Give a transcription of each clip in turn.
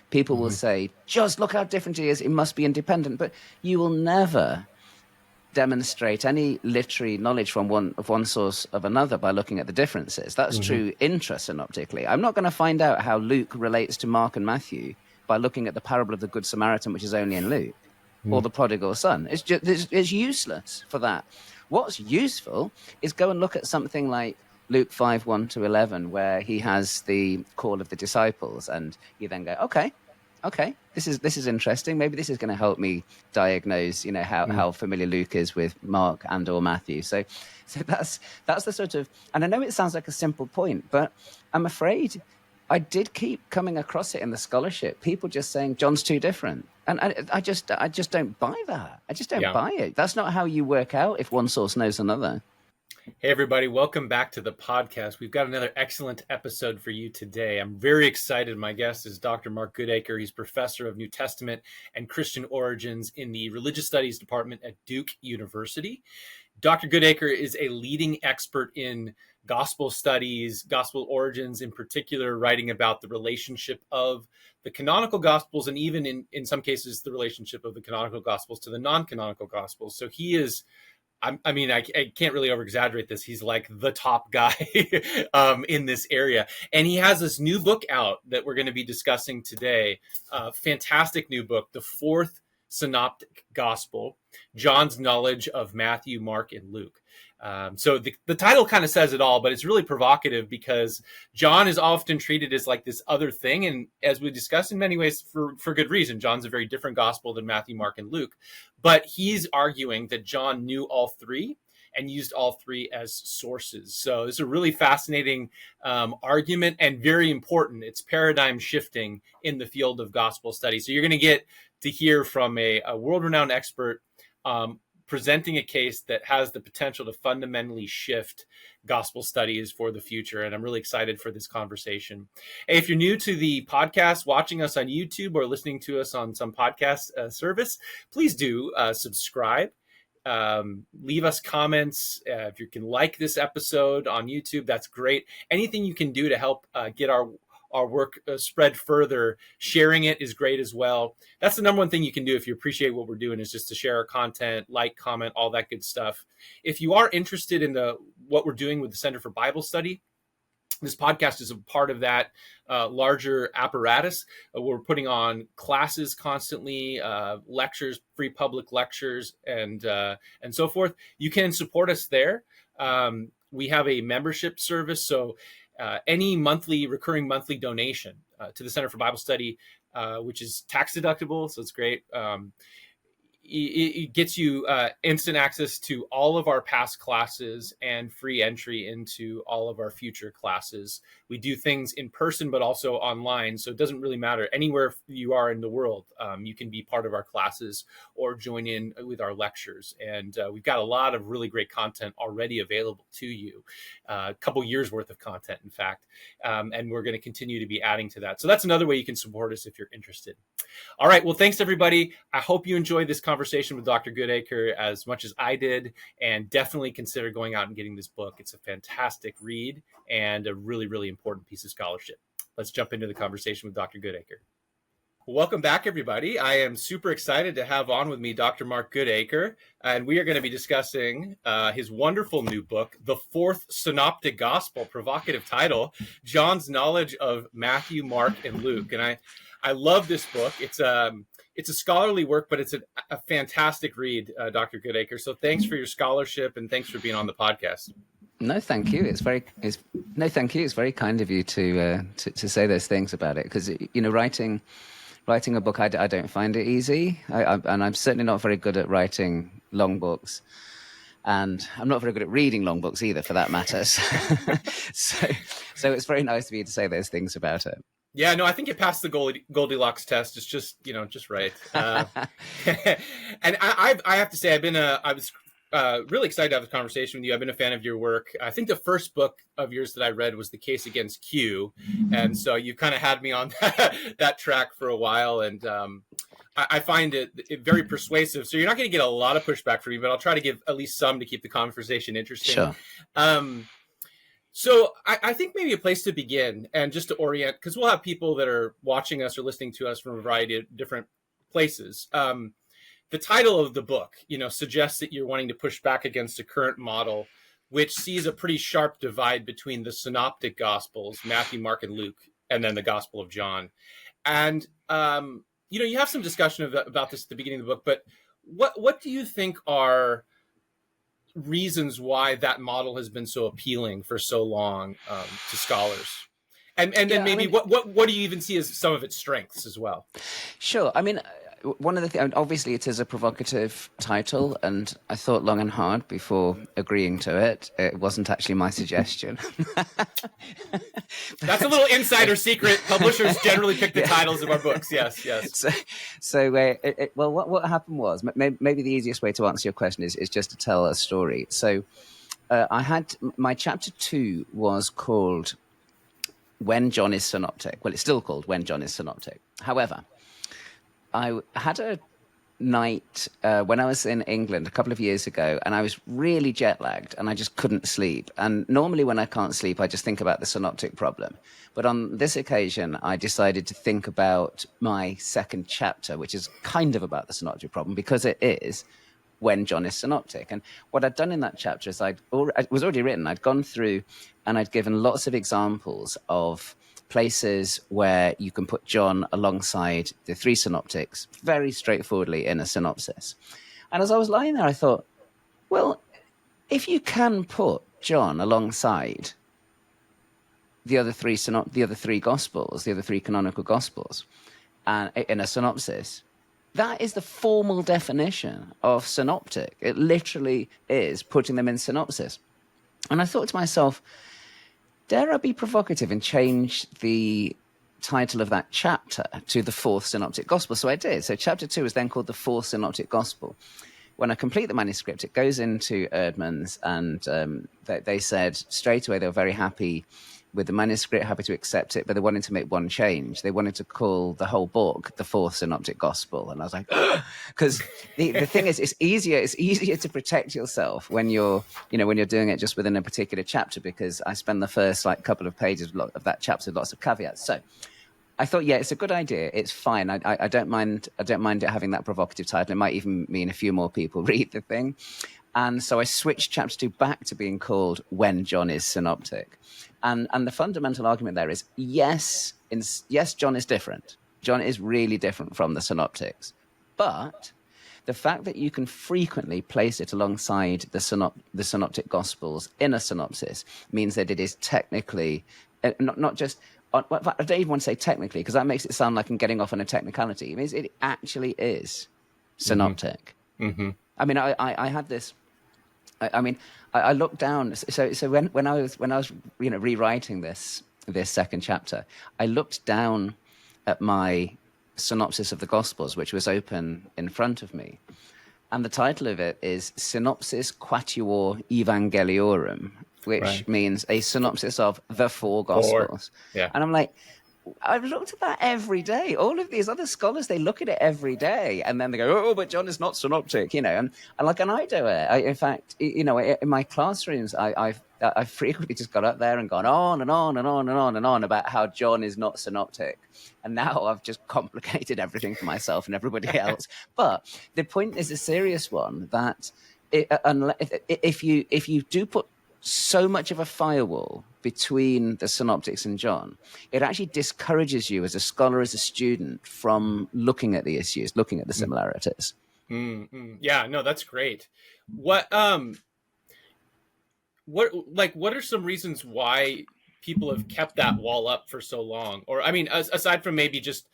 People will say, just look how different he is. It must be independent. But you will never demonstrate any literary knowledge from one source of another by looking at the differences. That's true intrasynoptically. I'm not going to find out how Luke relates to Mark and Matthew by looking at the parable of the Good Samaritan, which is only in Luke, or the prodigal son. It's useless for that. What's useful is go and look at something like Luke 5:1-11, where he has the call of the disciples, and you then go, okay, this is interesting. Maybe this is going to help me diagnose, how familiar Luke is with Mark and or Matthew. So that's the sort of, and I know it sounds like a simple point, but I'm afraid I did keep coming across it in the scholarship. People just saying John's too different, and I just don't buy that. I just don't buy it. That's not how you work out if one source knows another. Hey, everybody. Welcome back to the podcast. We've got another excellent episode for you today. I'm very excited. My guest is Dr. Mark Goodacre. He's professor of New Testament and Christian origins in the Religious Studies Department at Duke University. Dr. Goodacre is a leading expert in gospel studies, gospel origins in particular, writing about the relationship of the canonical gospels and even in some cases, the relationship of the canonical gospels to the non-canonical gospels. So he is, I can't really over-exaggerate this. He's like the top guy in this area. And he has this new book out that we're going to be discussing today. Fantastic new book, the Fourth Synoptic Gospel, John's Knowledge of Matthew, Mark, and Luke. So the title kind of says it all, but it's really provocative because John is often treated as like this other thing. And as we discussed in many ways, for good reason, John's a very different gospel than Matthew, Mark, and Luke. But he's arguing that John knew all three and used all three as sources. So it's a really fascinating argument and very important. It's paradigm shifting in the field of gospel study. So you're going to get to hear from a world-renowned expert presenting a case that has the potential to fundamentally shift gospel studies for the future. And I'm really excited for this conversation. Hey, if you're new to the podcast, watching us on YouTube or listening to us on some podcast service, please do subscribe. Leave us comments. If you can like this episode on YouTube, that's great. Anything you can do to help get our work spread further, sharing it is great as well. That's the number one thing you can do if you appreciate what we're doing, is just to share our content, like, comment, all that good stuff. If you are interested in what we're doing with the Center for Bible Study, this podcast is a part of that larger apparatus. We're putting on classes constantly, lectures, free public lectures, and so forth. You can support us there. We have a membership service, so any recurring monthly donation to the Center for Bible Study, which is tax deductible, so it's great. It gets you instant access to all of our past classes and free entry into all of our future classes. We do things in person, but also online. So it doesn't really matter. Anywhere you are in the world, you can be part of our classes or join in with our lectures. And we've got a lot of really great content already available to you, a couple years worth of content, in fact. And we're going to continue to be adding to that. So that's another way you can support us if you're interested. All right. Well, thanks, everybody. I hope you enjoyed this conversation with Dr. Goodacre as much as I did, and definitely consider going out and getting this book. It's a fantastic read and a really, really important piece of scholarship. Let's jump into the conversation with Dr. Goodacre. Welcome back, everybody. I am super excited to have on with me Dr. Mark Goodacre, and we are going to be discussing his wonderful new book, The Fourth Synoptic Gospel, provocative title, John's Knowledge of Matthew, Mark, and Luke. And I love this book. It's a scholarly work, but it's a fantastic read, Dr. Goodacre. So thanks for your scholarship and thanks for being on the podcast. No, thank you. It's very kind of you to say those things about it, because writing a book, I don't find it easy, and I'm certainly not very good at writing long books, and I'm not very good at reading long books either, for that matter. So it's very nice of you to say those things about it. Yeah, no, I think it passed the Goldilocks test. It's just right. And I have to say, I was really excited to have a conversation with you. I've been a fan of your work. I think the first book of yours that I read was The Case Against Q. And so you kind of had me on that track for a while. And I find it very persuasive. So you're not going to get a lot of pushback from me, but I'll try to give at least some to keep the conversation interesting. Sure. So I think maybe a place to begin, and just to orient, because we'll have people that are watching us or listening to us from a variety of different places. The title of the book, suggests that you're wanting to push back against a current model, which sees a pretty sharp divide between the Synoptic Gospels, Matthew, Mark, and Luke, and then the Gospel of John. And you have some discussion about this at the beginning of the book, but what do you think are reasons why that model has been so appealing for so long to scholars, and then maybe what do you even see as some of its strengths as well? Sure. I mean, one of the things, obviously it is a provocative title, and I thought long and hard before agreeing to it. It wasn't actually my suggestion. That's a little insider secret. Publishers generally pick the titles of our books. Yes. Well, what happened was, maybe the easiest way to answer your question is just to tell a story. So I had, my chapter 2 was called When John is Synoptic. Well, it's still called When John is Synoptic. However, I had a night when I was in England a couple of years ago, and I was really jet lagged, and I just couldn't sleep. And normally when I can't sleep, I just think about the synoptic problem. But on this occasion, I decided to think about my second chapter, which is kind of about the synoptic problem, because it is When John is Synoptic. And what I'd done in that chapter is it was already written. I'd gone through and I'd given lots of examples of places where you can put John alongside the three synoptics very straightforwardly in a synopsis. And as I was lying there, I thought, well, if you can put John alongside the other three gospels, the other three canonical gospels, and in a synopsis, that is the formal definition of synoptic. It literally is putting them in synopsis. And I thought to myself, dare I be provocative and change the title of that chapter to the Fourth Synoptic Gospel? So I did. So chapter 2 is then called the Fourth Synoptic Gospel. When I complete the manuscript, it goes into Erdmann's, and they said straight away they were very happy with the manuscript, happy to accept it, but they wanted to make one change. They wanted to call the whole book the Fourth Synoptic Gospel. And I was like, because the thing is, it's easier to protect yourself when you're doing it just within a particular chapter, because I spend the first couple of pages of that chapter with lots of caveats. So I thought, yeah, it's a good idea. It's fine. I don't mind it having that provocative title. It might even mean a few more people read the thing. And so I switched chapter 2 back to being called When John is Synoptic. And the fundamental argument there is, yes, John is different. John is really different from the synoptics. But the fact that you can frequently place it alongside the synoptic gospels in a synopsis means that it is technically, not just, I don't even want to say technically, because that makes it sound like I'm getting off on a technicality. It means it actually is synoptic. Mm-hmm. I mean, I had this... I looked down. So when I was rewriting this second chapter, I looked down at my synopsis of the Gospels, which was open in front of me, and the title of it is Synopsis Quatuor Evangeliorum, which means a synopsis of the four Gospels. Yeah. And I'm like, I've looked at that every day. All of these other scholars, they look at it every day, and then they go, "Oh, but John is not synoptic," and I do it. In fact, in my classrooms, I've frequently just got up there and gone on and on and on and on and on about how John is not synoptic, and now I've just complicated everything for myself and everybody else. But the point is a serious one, that if you do put so much of a firewall between the synoptics and John, it actually discourages you as a scholar, as a student, from looking at the issues, looking at the similarities. Mm-hmm. Yeah, no, that's great. What are some reasons why people have kept that wall up for so long? Or, I mean, aside from maybe just,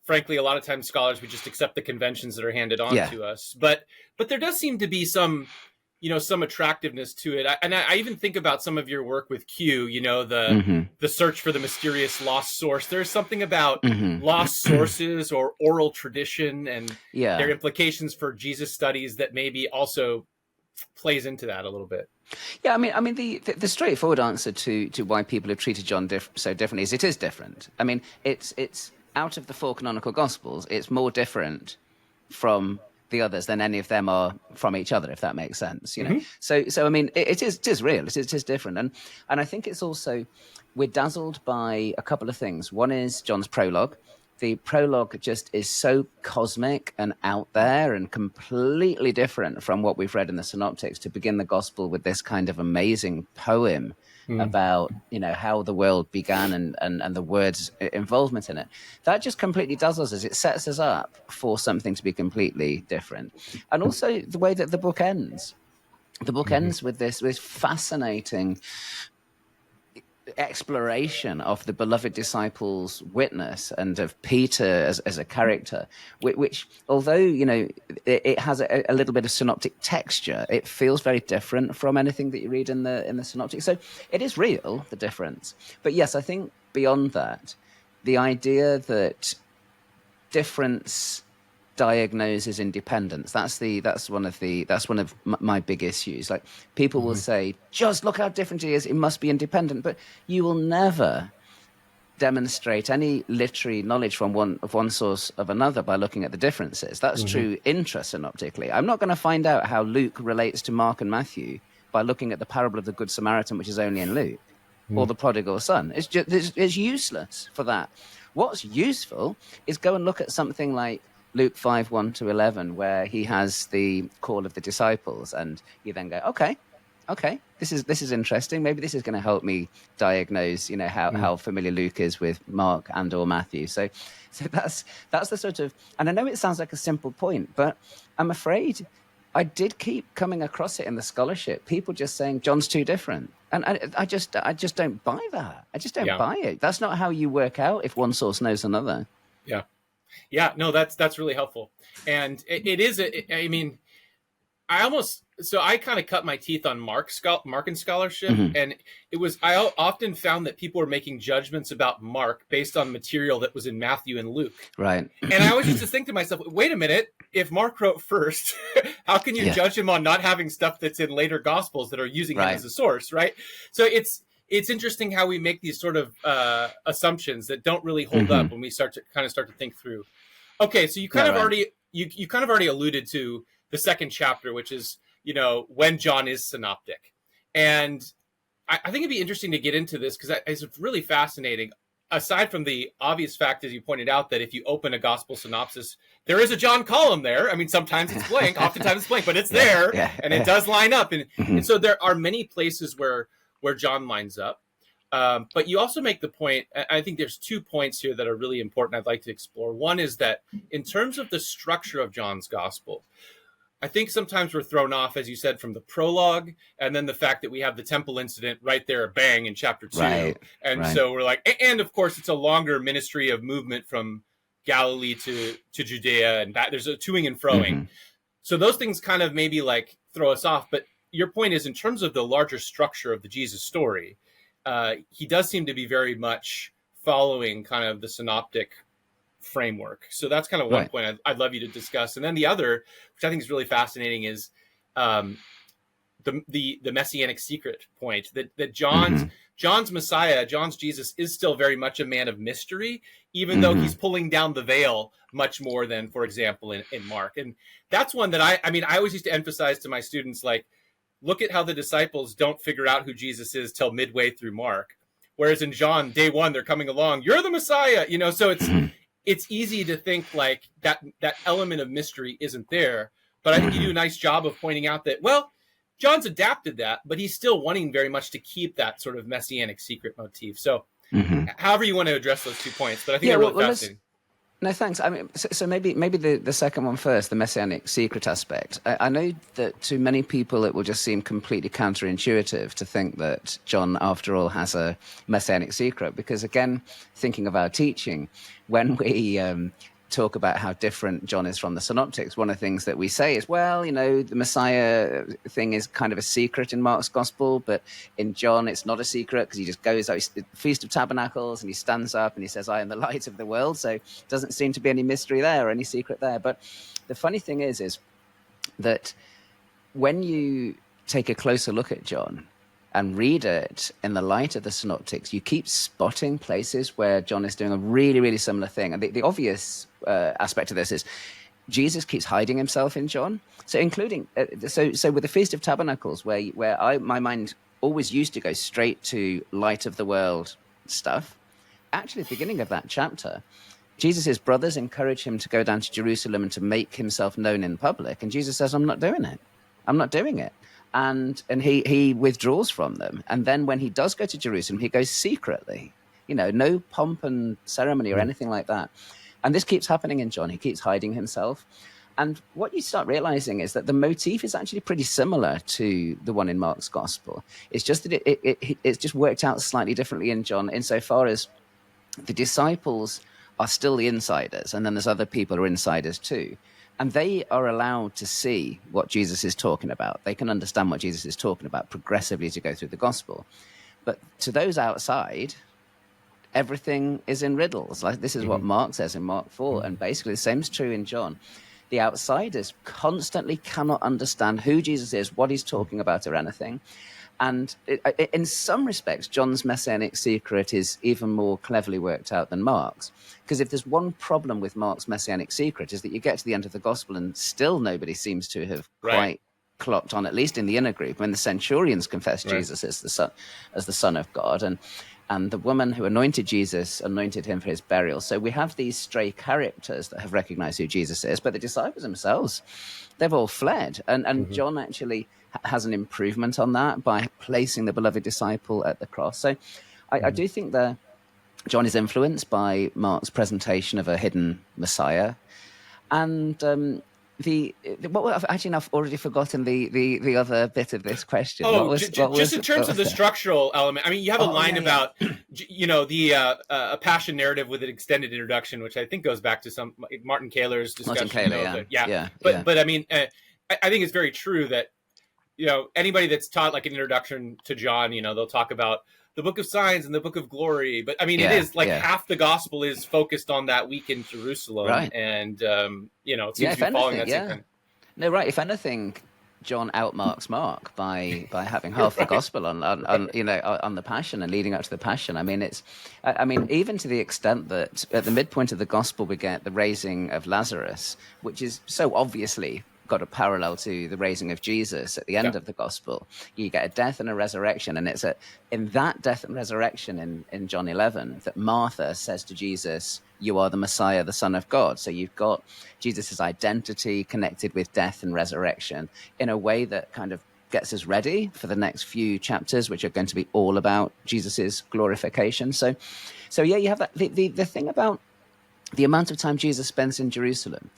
frankly, a lot of times scholars, we just accept the conventions that are handed on to us. But there does seem to be some attractiveness to it. I even think about some of your work with Q, the search for the mysterious lost source. There's something about lost sources or oral tradition and their implications for Jesus studies that maybe also plays into that a little bit. Yeah, I mean, the straightforward answer to why people have treated John so differently is it is different. I mean, it's out of the four canonical Gospels, it's more different from the others than any of them are from each other, if that makes sense. So I mean, it is real. It is different, and I think it's also, we're dazzled by a couple of things. One is John's prologue. The prologue just is so cosmic and out there and completely different from what we've read in the Synoptics, to begin the gospel with this kind of amazing poem about, how the world began and the word's involvement in it. That just completely dazzles us. It sets us up for something to be completely different. And also the way that the book ends. The book ends with this fascinating exploration of the beloved disciples' witness and of Peter as a character, which although it has a little bit of synoptic texture, it feels very different from anything that you read in the synoptic. So it is real, the difference. But yes, I think beyond that, the idea that difference diagnoses independence. That's one of my big issues. Like, people will say, just look how different he is, it must be independent, but you will never demonstrate any literary knowledge from one source of another by looking at the differences. That's true intrasynoptically. I'm not going to find out how Luke relates to Mark and Matthew by looking at the parable of the Good Samaritan, which is only in Luke, or the prodigal son. It's useless for that. What's useful is go and look at something like Luke 5:1-11, where he has the call of the disciples, and you then go, okay, this is interesting. Maybe this is going to help me diagnose, how familiar Luke is with Mark and or Matthew. So that's the sort of, and I know it sounds like a simple point, but I'm afraid I did keep coming across it in the scholarship. People just saying John's too different, and I just don't buy that. I just don't buy it. That's not how you work out if one source knows another. Yeah, no, that's really helpful. And it is, I mean, I kind of cut my teeth on Markan scholarship. And I often found that people were making judgments about Mark based on material that was in Matthew and Luke. Right. And I always used to think to myself, wait a minute, if Mark wrote first, how can you judge him on not having stuff that's in later Gospels that are using him as a source, right? So it's interesting how we make these sort of assumptions that don't really hold up when we start to think through. Okay, so you kind of already alluded to the second chapter, which is, when John is synoptic. And I think it'd be interesting to get into this because it's really fascinating. Aside from the obvious fact, as you pointed out, that if you open a gospel synopsis, there is a John column there. I mean, sometimes it's blank, oftentimes it's blank, but it's there, and it does line up. And so there are many places where John lines up. But you also make the point, I think there's 2 points here that are really important I'd like to explore. One is that in terms of the structure of John's gospel, I think sometimes we're thrown off, as you said, from the prologue, and then the fact that we have the temple incident right there, bang, in chapter 2. Right, and so we're like, and of course, it's a longer ministry of movement from Galilee to Judea, and that there's a toing and froing. So those things kind of maybe like throw us off. But your point is, in terms of the larger structure of the Jesus story, he does seem to be very much following kind of the synoptic framework. So that's kind of one point I'd love you to discuss. And then the other, which I think is really fascinating, is the Messianic secret point, that John's Messiah, John's Jesus, is still very much a man of mystery, even though he's pulling down the veil much more than, for example, in Mark. And that's one that I always used to emphasize to my students, like, look at how the disciples don't figure out who Jesus is till midway through Mark. Whereas in John, day one, they're coming along, you're the Messiah, so it's easy to think like that element of mystery isn't there. But I think you do a nice job of pointing out that, well, John's adapted that, but he's still wanting very much to keep that sort of Messianic secret motif. So however you want to address those 2 points, but I think they're really fascinating. No, thanks. I mean, so maybe the second one first, the Messianic secret aspect. I know that to many people it will just seem completely counterintuitive to think that John, after all, has a Messianic secret, because, again, thinking of our teaching, when we talk about how different John is from the Synoptics, one of the things that we say is, well, the Messiah thing is kind of a secret in Mark's gospel, but in John it's not a secret because he just goes out, the Feast of Tabernacles, and he stands up and he says, I am the light of the world. So it doesn't seem to be any mystery there or any secret there. But the funny thing is that when you take a closer look at John and read it in the light of the Synoptics, you keep spotting places where John is doing a really, really similar thing. And the obvious aspect of this is Jesus keeps hiding himself in John. So including so with the Feast of Tabernacles, where my mind always used to go straight to light of the world stuff. Actually, at the beginning of that chapter, Jesus' brothers encourage him to go down to Jerusalem and to make himself known in public. And Jesus says, I'm not doing it. I'm not doing it. And he withdraws from them. And then when he does go to Jerusalem, he goes secretly, no pomp and ceremony or anything like that. And this keeps happening in John. He keeps hiding himself. And what you start realizing is that the motif is actually pretty similar to the one in Mark's gospel. It's just that it's just worked out slightly differently in John, insofar as the disciples are still the insiders, and then there's other people who are insiders too. And they are allowed to see what Jesus is talking about. They can understand what Jesus is talking about progressively as you go through the gospel. But to those outside, everything is in riddles. Like this is what Mark says in Mark 4. And basically the same is true in John. The outsiders constantly cannot understand who Jesus is, what he's talking about or anything. And in some respects, John's messianic secret is even more cleverly worked out than Mark's. Because if there's one problem with Mark's messianic secret, is that you get to the end of the gospel and still nobody seems to have quite clocked on, at least in the inner group, when the centurions confess Jesus as the Son of God. And the woman who anointed Jesus anointed him for his burial. So we have these stray characters that have recognized who Jesus is, but the disciples themselves, they've all fled. And John actually has an improvement on that by placing the beloved disciple at the cross. So I do think that John is influenced by Mark's presentation of a hidden Messiah. And I've already forgotten the other bit of this question. Just in terms of the structural element, I mean, you have a line about, a passion narrative with an extended introduction, which I think goes back to some Martin Kaler's discussion. But I mean, I think it's very true that, anybody that's taught like an introduction to John, they'll talk about the book of signs and the book of glory. But I mean, it is like half the gospel is focused on that week in Jerusalem. Right. And, it seems to be following that same kind. No, right. If anything, John outmarks Mark by having half the gospel on the passion and leading up to the passion. I mean, even to the extent that at the midpoint of the gospel, we get the raising of Lazarus, which is so obviously got a parallel to the raising of Jesus at the end of the gospel. You get a death and a resurrection, and it's in that death and resurrection in John 11 that Martha says to Jesus, "You are the Messiah, the Son of God." So you've got Jesus's identity connected with death and resurrection in a way that kind of gets us ready for the next few chapters, which are going to be all about Jesus's glorification. So you have that the thing about the amount of time Jesus spends in Jerusalem.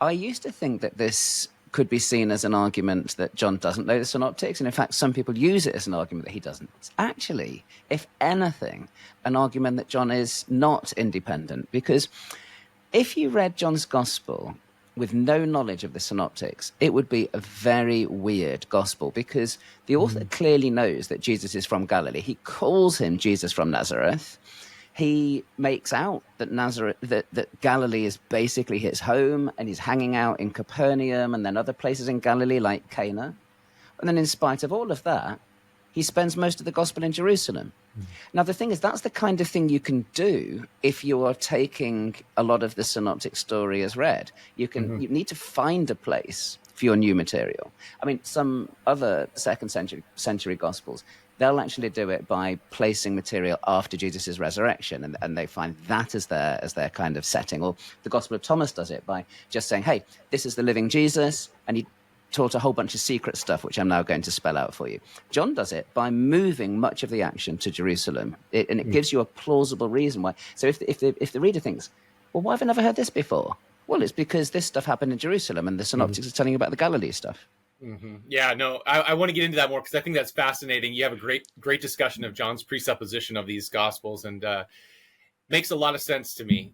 I used to think that this could be seen as an argument that John doesn't know the Synoptics, and in fact, some people use it as an argument that he doesn't. It's actually, if anything, an argument that John is not independent, because if you read John's Gospel with no knowledge of the Synoptics, it would be a very weird Gospel, because the author clearly knows that Jesus is from Galilee. He calls him Jesus from Nazareth. He makes out that Galilee is basically his home, and he's hanging out in Capernaum and then other places in Galilee like Cana. And then in spite of all of that, he spends most of the gospel in Jerusalem. Now, the thing is, that's the kind of thing you can do if you are taking a lot of the synoptic story as read. You need to find a place for your new material. I mean, some other second century gospels, they'll actually do it by placing material after Jesus' resurrection, and they find that as their kind of setting. Or the Gospel of Thomas does it by just saying, hey, this is the living Jesus, and he taught a whole bunch of secret stuff, which I'm now going to spell out for you. John does it by moving much of the action to Jerusalem, and it gives you a plausible reason why. So if the reader thinks, well, why have I never heard this before? Well, it's because this stuff happened in Jerusalem, and the Synoptics are telling you about the Galilee stuff. Yeah, no, I want to get into that more because I think that's fascinating. You have a great discussion of John's presupposition of these Gospels, and makes a lot of sense to me.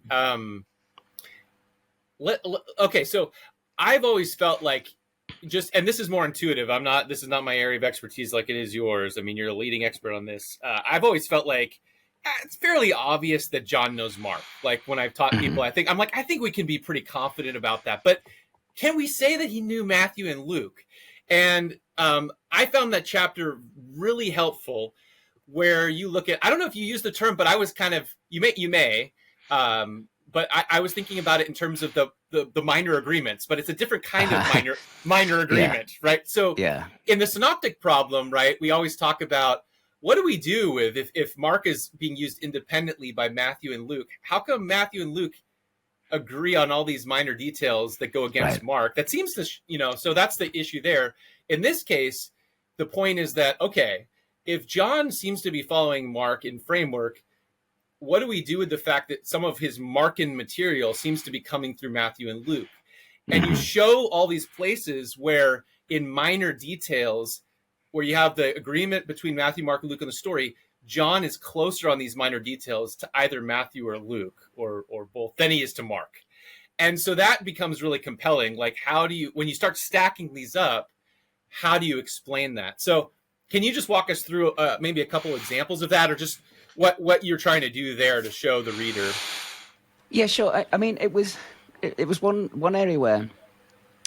Okay, so I've always felt like and this is more intuitive. This is not my area of expertise like it is yours. I mean, you're a leading expert on this. I've always felt like it's fairly obvious that John knows Mark. Like when I've taught people, I think we can be pretty confident about that. But can we say that he knew Matthew and Luke? And I found that chapter really helpful, where you look at, I don't know if you use the term, but I was kind of, you may, but I was thinking about it in terms of the minor agreements, but it's a different kind of minor agreement, right? So in the synoptic problem, right, we always talk about, what do we do with if Mark is being used independently by Matthew and Luke? How come Matthew and Luke agree on all these minor details that go against Mark? That seems to, so that's the issue there. In this case, the point is that, okay, if John seems to be following Mark in framework, what do we do with the fact that some of his Markan material seems to be coming through Matthew and Luke? And you show all these places where in minor details, where you have the agreement between Matthew, Mark, and Luke in the story, John is closer on these minor details to either Matthew or Luke or both than he is to Mark. And so that becomes really compelling. Like, how do you, when you start stacking these up, how do you explain that? So can you just walk us through maybe a couple examples of that, or just what you're trying to do there to show the reader? Yeah, sure. I mean, it was one area where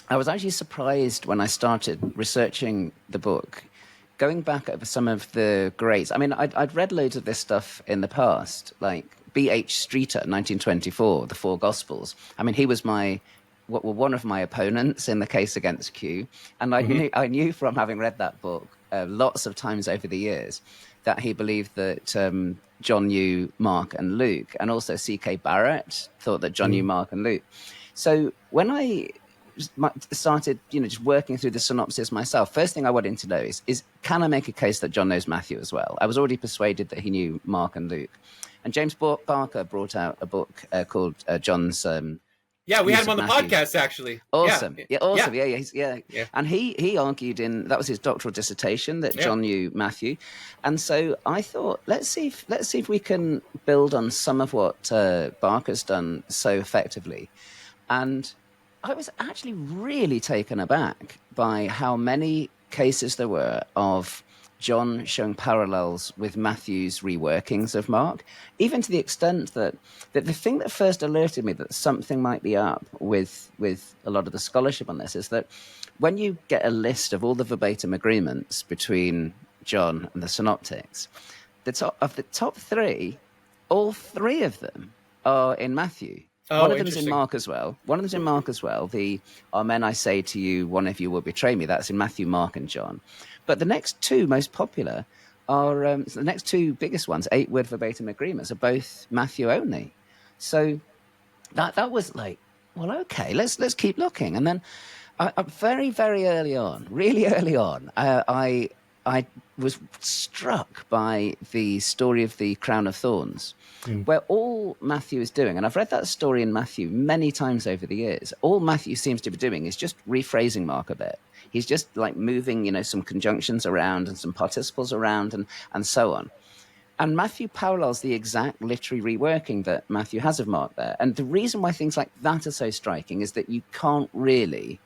I was actually surprised when I started researching the book, going back over some of the greats. I mean, I'd read loads of this stuff in the past, like B.H. Streeter, 1924, the Four Gospels. I mean, he was one of my opponents in the case against Q, and I knew from having read that book lots of times over the years that he believed that John knew Mark and Luke, and also C.K. Barrett thought that John knew Mark and Luke. So when I started, just working through the synopsis myself, first thing I wanted to know is can I make a case that John knows Matthew as well? I was already persuaded that he knew Mark and Luke. And James Barker brought out a book called John's... we had him on the podcast, actually. Awesome. Yeah. And he argued that was his doctoral dissertation, that John knew Matthew. And so I thought, let's see if we can build on some of what Barker's done so effectively. And I was actually really taken aback by how many cases there were of John showing parallels with Matthew's reworkings of Mark, even to the extent that the thing that first alerted me that something might be up with a lot of the scholarship on this is that when you get a list of all the verbatim agreements between John and the Synoptics, the top three, all three of them are in Matthew. One of them is in Mark as well. The "Amen, I say to you, one of you will betray me." That's in Matthew, Mark, and John. But the next two most popular are the next two biggest ones. 8-word verbatim agreements are both Matthew only. So that was like, well, okay, let's keep looking. And then very, very early on, really early on, I was struck by the story of the crown of thorns, where all Matthew is doing, and I've read that story in Matthew many times over the years, all Matthew seems to be doing is just rephrasing Mark a bit. He's just like moving, some conjunctions around and some participles around and so on. And Matthew parallels the exact literary reworking that Matthew has of Mark there. And the reason why things like that are so striking is that you can't really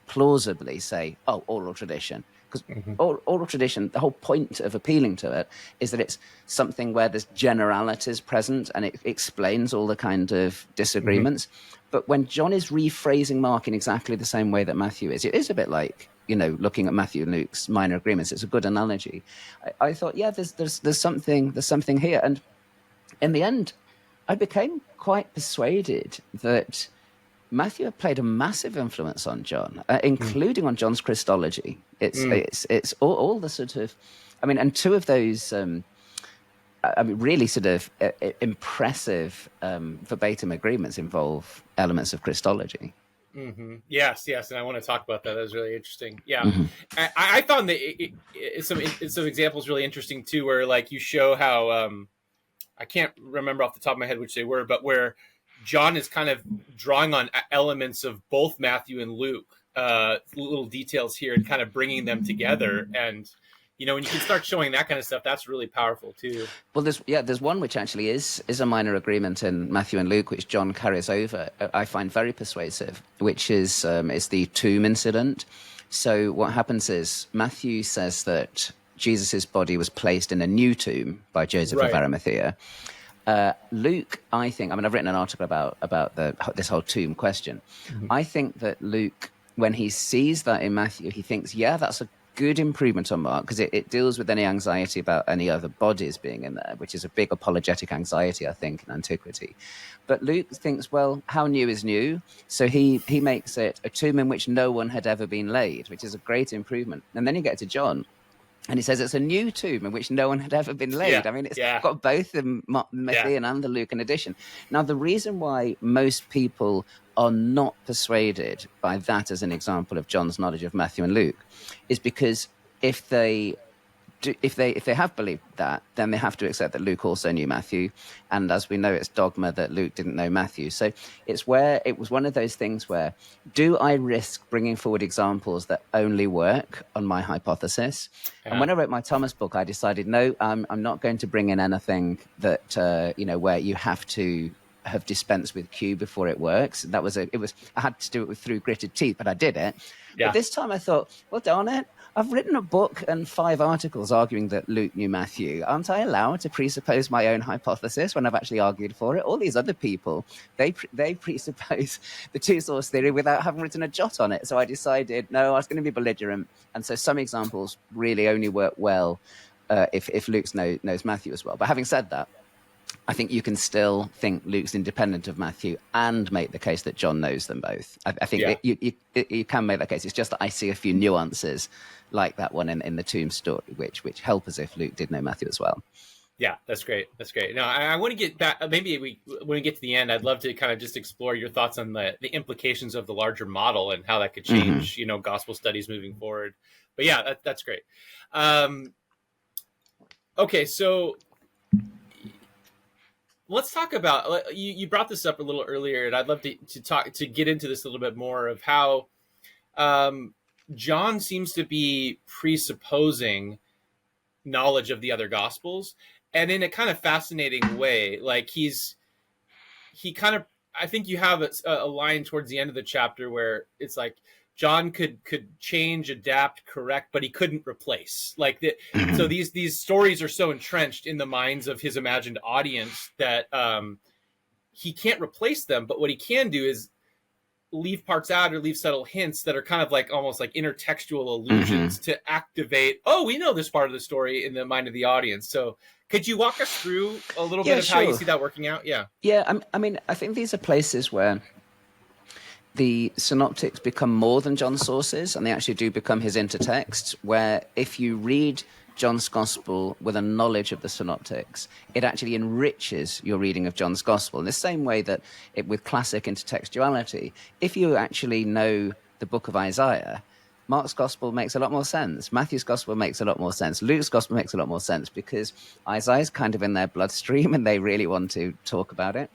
plausibly say, oh, oral tradition. Because oral tradition, the whole point of appealing to it is that it's something where there's generalities present and it explains all the kind of disagreements. But when John is rephrasing Mark in exactly the same way that Matthew is, it is a bit like, looking at Matthew and Luke's minor agreements. It's a good analogy. I thought, there's something here. And in the end, I became quite persuaded that Matthew had played a massive influence on John, including on John's Christology. It's all the sort of, and two of those, really sort of impressive verbatim agreements involve elements of Christology. Yes, and I want to talk about that. That was really interesting. Yeah, I found that some examples really interesting too, where like you show how I can't remember off the top of my head which they were, but where John is kind of drawing on elements of both Matthew and Luke, little details here, and kind of bringing them together. And when you can start showing that kind of stuff, that's really powerful too. Well, there's one which actually is a minor agreement in Matthew and Luke, which John carries over. I find very persuasive, which is the tomb incident. So what happens is Matthew says that Jesus's body was placed in a new tomb by Joseph of Arimathea. Luke, I think, I've written an article about this whole tomb question. I think that Luke, when he sees that in Matthew, he thinks, that's a good improvement on Mark because it deals with any anxiety about any other bodies being in there, which is a big apologetic anxiety, I think, in antiquity. But Luke thinks, well, how new is new? So he makes it a tomb in which no one had ever been laid, which is a great improvement. And then you get to John, and he says it's a new tomb in which no one had ever been laid. I mean, it's got both the Matthean and the Lucan edition. Now, the reason why most people are not persuaded by that as an example of John's knowledge of Matthew and Luke is because if they have believed that, then they have to accept that Luke also knew Matthew. And as we know, it's dogma that Luke didn't know Matthew. So it was one of those things where, do I risk bringing forward examples that only work on my hypothesis? Yeah. And when I wrote my Thomas book, I decided, no, I'm not going to bring in anything that, where you have to have dispensed with Q before it works. I had to do it through gritted teeth, but I did it. Yeah. But this time I thought, well, darn it, I've written a book and 5 articles arguing that Luke knew Matthew. Aren't I allowed to presuppose my own hypothesis when I've actually argued for it? All these other people, they presuppose the two-source theory without having written a jot on it. So I decided, no, I was going to be belligerent. And so some examples really only work well if Luke knows Matthew as well. But having said that, I think you can still think Luke's independent of Matthew and make the case that John knows them both. I think you can make that case. It's just that I see a few nuances like that one in the tomb story, which help as if Luke did know Matthew as well. Yeah, that's great. That's great. Now, I want to get back. Maybe when we get to the end, I'd love to kind of just explore your thoughts on the implications of the larger model and how that could change, gospel studies moving forward. But yeah, that's great. Okay, so let's talk about, you brought this up a little earlier, and I'd love to get into this a little bit more of how John seems to be presupposing knowledge of the other gospels, and in a kind of fascinating way. Like I think you have a line towards the end of the chapter where it's like John could change, adapt, correct, but he couldn't replace. Like that. So these stories are so entrenched in the minds of his imagined audience that he can't replace them. But what he can do is leave parts out or leave subtle hints that are kind of like almost like intertextual allusions to activate, oh, we know this part of the story in the mind of the audience. So could you walk us through a little bit of how you see that working out? Yeah. I mean, I think these are places where the synoptics become more than John's sources, and they actually do become his intertexts, where if you read John's gospel with a knowledge of the synoptics, it actually enriches your reading of John's gospel in the same way that with classic intertextuality, if you actually know the book of Isaiah, Mark's gospel makes a lot more sense. Matthew's gospel makes a lot more sense. Luke's gospel makes a lot more sense because Isaiah's kind of in their bloodstream and they really want to talk about it.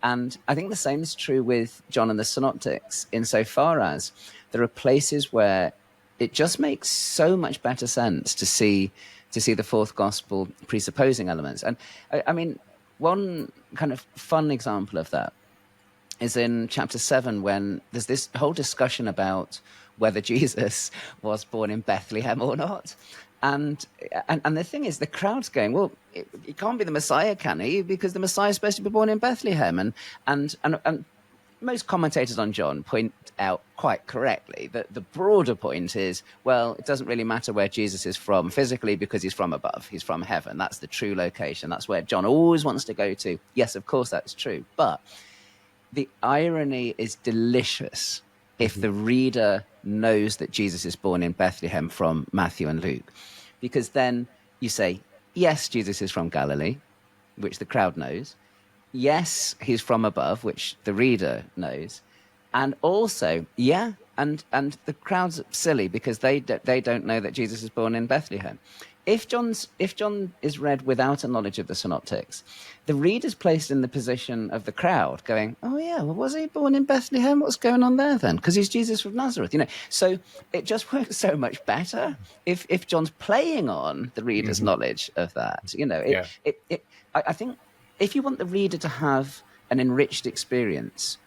And I think the same is true with John and the Synoptics, insofar as there are places where it just makes so much better sense to see the fourth gospel presupposing elements. And I mean, one kind of fun example of that is in chapter 7, when there's this whole discussion about whether Jesus was born in Bethlehem or not. And the thing is, the crowd's going, well, it can't be the Messiah, can he? Because the Messiah is supposed to be born in Bethlehem. And most commentators on John point out quite correctly that the broader point is, well, it doesn't really matter where Jesus is from physically because he's from above. He's from heaven. That's the true location. That's where John always wants to go to. Yes, of course, that's true. But the irony is delicious if the reader knows that Jesus is born in Bethlehem from Matthew and Luke. Because then you say, yes, Jesus is from Galilee, which the crowd knows. Yes, he's from above, which the reader knows. And also, and the crowd's silly because they don't know that Jesus is born in Bethlehem. If John is read without a knowledge of the synoptics, the reader's placed in the position of the crowd going, oh yeah, well, was he born in Bethlehem? What's going on there then? Because he's Jesus from Nazareth, So it just works so much better if John's playing on the reader's knowledge of that. I think if you want the reader to have an enriched experience,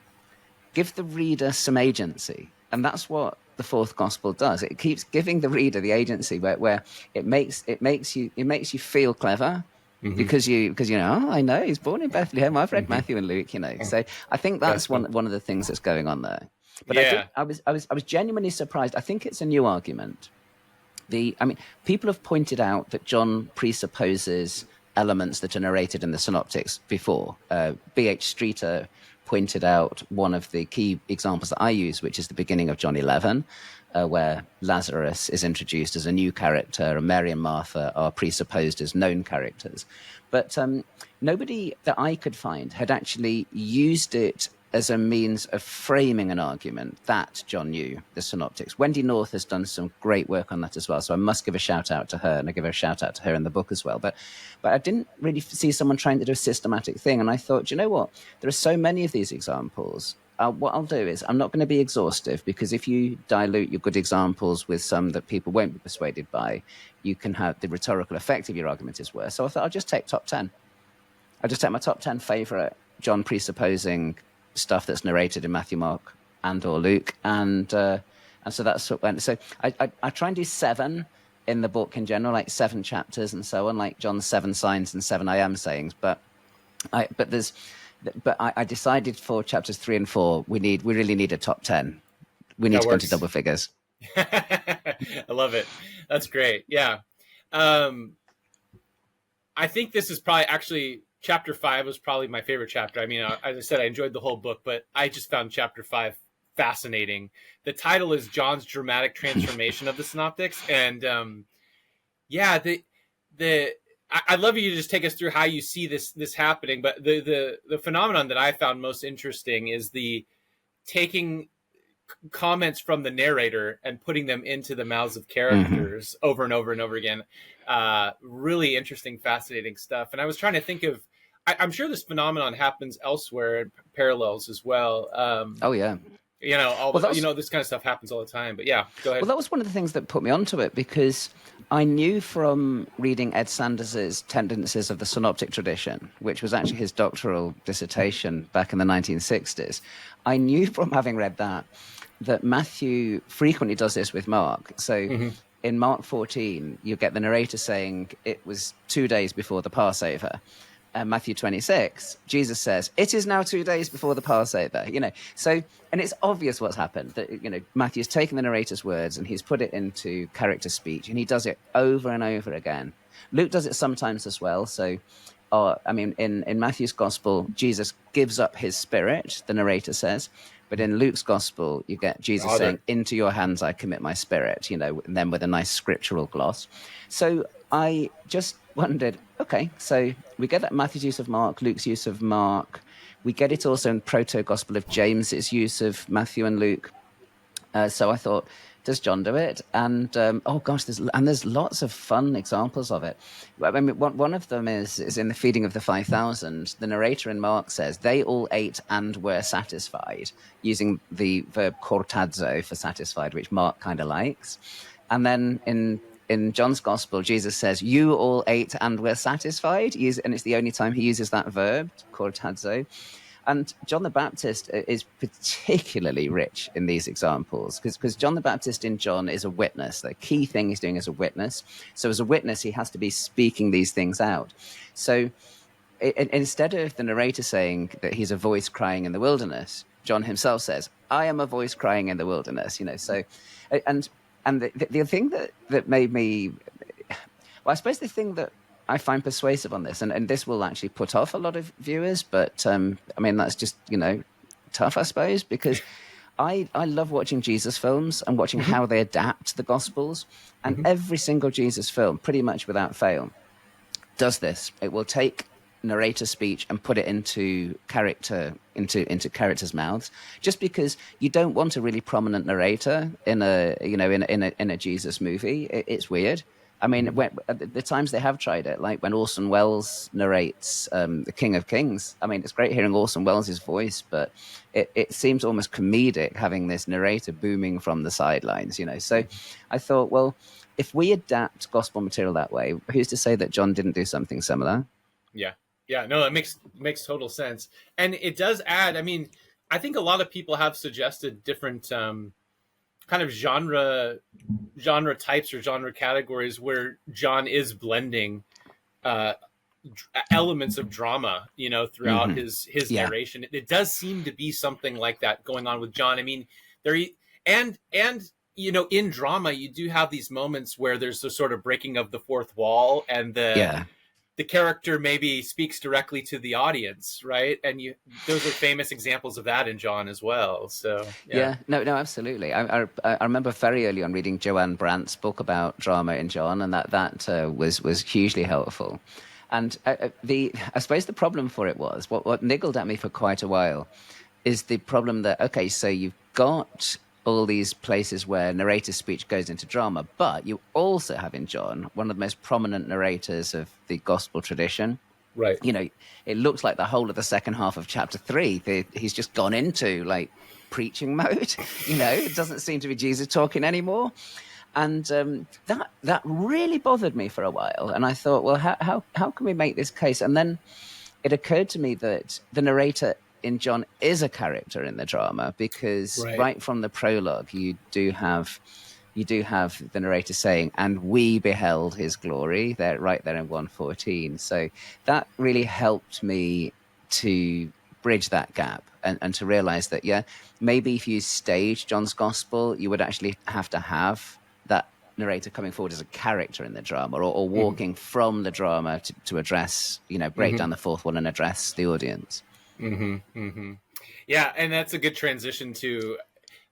give the reader some agency. And that's what the fourth gospel does. It keeps giving the reader the agency where it makes you feel clever because I know he's born in Bethlehem. I've read Matthew and Luke, So I think that's one of the things that's going on there. But I was genuinely surprised. I think it's a new argument People have pointed out that John presupposes elements that are narrated in the Synoptics before. B.H. Streeter pointed out one of the key examples that I use, which is the beginning of John 11, where Lazarus is introduced as a new character, and Mary and Martha are presupposed as known characters. But nobody that I could find had actually used it as a means of framing an argument that John knew the Synoptics. Wendy North has done some great work on that as well, so I must give a shout out to her, and I give a shout out to her in the book as well. But I didn't really see someone trying to do a systematic thing, and I thought, you know what, there are so many of these examples. What I'll do is I'm not going to be exhaustive, because if you dilute your good examples with some that people won't be persuaded by, you can have the rhetorical effect of your argument is worse. So I thought I'll just take top 10. I'll just take my top 10 favorite John presupposing stuff that's narrated in Matthew, Mark, and or Luke, and so that's what went. So I try and do 7 in the book in general, like 7 chapters and so on, like John's 7 signs and 7 I am sayings. But I decided for chapters 3 and 4 we really need a top 10. We need to go into double figures. I love it. That's great. Yeah. I think this is probably actually chapter 5 was probably my favorite chapter. I mean, as I said, I enjoyed the whole book, but I just found chapter 5 fascinating. The title is John's Dramatic Transformation of the Synoptics. And I'd love you to just take us through how you see this happening. But the phenomenon that I found most interesting is the taking comments from the narrator and putting them into the mouths of characters over and over and over again. Really interesting, fascinating stuff. And I was trying to think of, I'm sure this phenomenon happens elsewhere, parallels as well. Oh yeah. This kind of stuff happens all the time, but yeah, go ahead. Well, that was one of the things that put me onto it, because I knew from reading Ed Sanders's Tendencies of the Synoptic Tradition, which was actually his doctoral dissertation back in the 1960s. I knew from having read that Matthew frequently does this with Mark. So in Mark 14, you get the narrator saying it was 2 days before the Passover. Matthew 26, Jesus says, it is now 2 days before the Passover, So, and it's obvious what's happened, that, Matthew's taken the narrator's words and he's put it into character speech, and he does it over and over again. Luke does it sometimes as well. So, in Matthew's gospel, Jesus gives up his spirit, the narrator says. But in Luke's gospel, you get Jesus saying, into your hands I commit my spirit, and then with a nice scriptural gloss. So I just wondered, okay, so we get that Matthew's use of Mark, Luke's use of Mark. We get it also in proto-gospel of James's use of Matthew and Luke. So I thought, does John do it? And there's lots of fun examples of it. I mean, one of them is in the feeding of the 5,000. The narrator in Mark says they all ate and were satisfied, using the verb kortazo for satisfied, which Mark kind of likes. And then in John's gospel, Jesus says, you all ate and were satisfied, and it's the only time he uses that verb, kortazo. And John the Baptist is particularly rich in these examples, because John the Baptist in John is a witness. The key thing he's doing is a witness. So as a witness, he has to be speaking these things out. So instead of the narrator saying that he's a voice crying in the wilderness, John himself says, I am a voice crying in the wilderness. So, and the thing that made me, well, I suppose the thing that I find persuasive on this, and this will actually put off a lot of viewers, but that's just, tough, I suppose, because I love watching Jesus films and watching how they adapt the Gospels, and every single Jesus film, pretty much without fail, does this. It will take narrator speech and put it into characters' mouths, just because you don't want a really prominent narrator in a Jesus movie. It's weird. I mean, the times they have tried it, like when Orson Welles narrates The King of Kings. I mean, it's great hearing Orson Welles' voice, but it seems almost comedic having this narrator booming from the sidelines, So I thought, well, if we adapt gospel material that way, who's to say that John didn't do something similar? Yeah, no, it makes total sense. And it does add, I mean, I think a lot of people have suggested different kind of genre types or genre categories where John is blending elements of drama, throughout his narration. It does seem to be something like that going on with John. I mean, in drama, you do have these moments where there's the sort of breaking of the fourth wall, and Yeah. the character maybe speaks directly to the audience, right? And those are famous examples of that in John as well. So Yeah, no, absolutely. I remember very early on reading Joanne Brandt's book about drama in John, and that was hugely helpful. And I suppose the problem for it was what niggled at me for quite a while is the problem that, okay, so you've got all these places where narrator speech goes into drama, but you also have in John one of the most prominent narrators of the gospel tradition. right. It looks like the whole of the second half of chapter 3, he's just gone into like preaching mode. It doesn't seem to be Jesus talking anymore. And that really bothered me for a while. And I thought, well, how can we make this case? And then it occurred to me that the narrator in John is a character in the drama, because right from the prologue, you do have the narrator saying, "And we beheld his glory," right there in 1:14. So that really helped me to bridge that gap and to realize that, maybe if you stage John's gospel, you would actually have to have that narrator coming forward as a character in the drama, or walking from the drama to address, break down the fourth wall and address the audience. Yeah, and that's a good transition to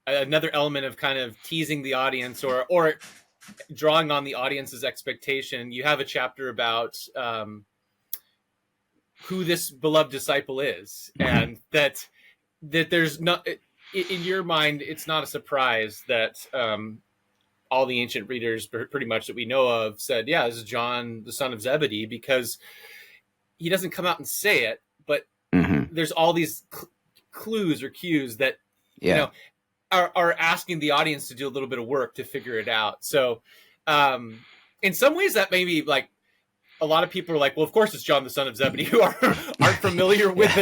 another element of kind of teasing the audience or drawing on the audience's expectation. You have a chapter about who this beloved disciple is, and that there's not, in your mind, it's not a surprise that all the ancient readers, pretty much that we know of, said, yeah, this is John, the son of Zebedee, because he doesn't come out and say it, but there's all these clues or cues that are asking the audience to do a little bit of work to figure it out. So in some ways that maybe like a lot of people are like, well, of course it's John, the son of Zebedee, who aren't familiar with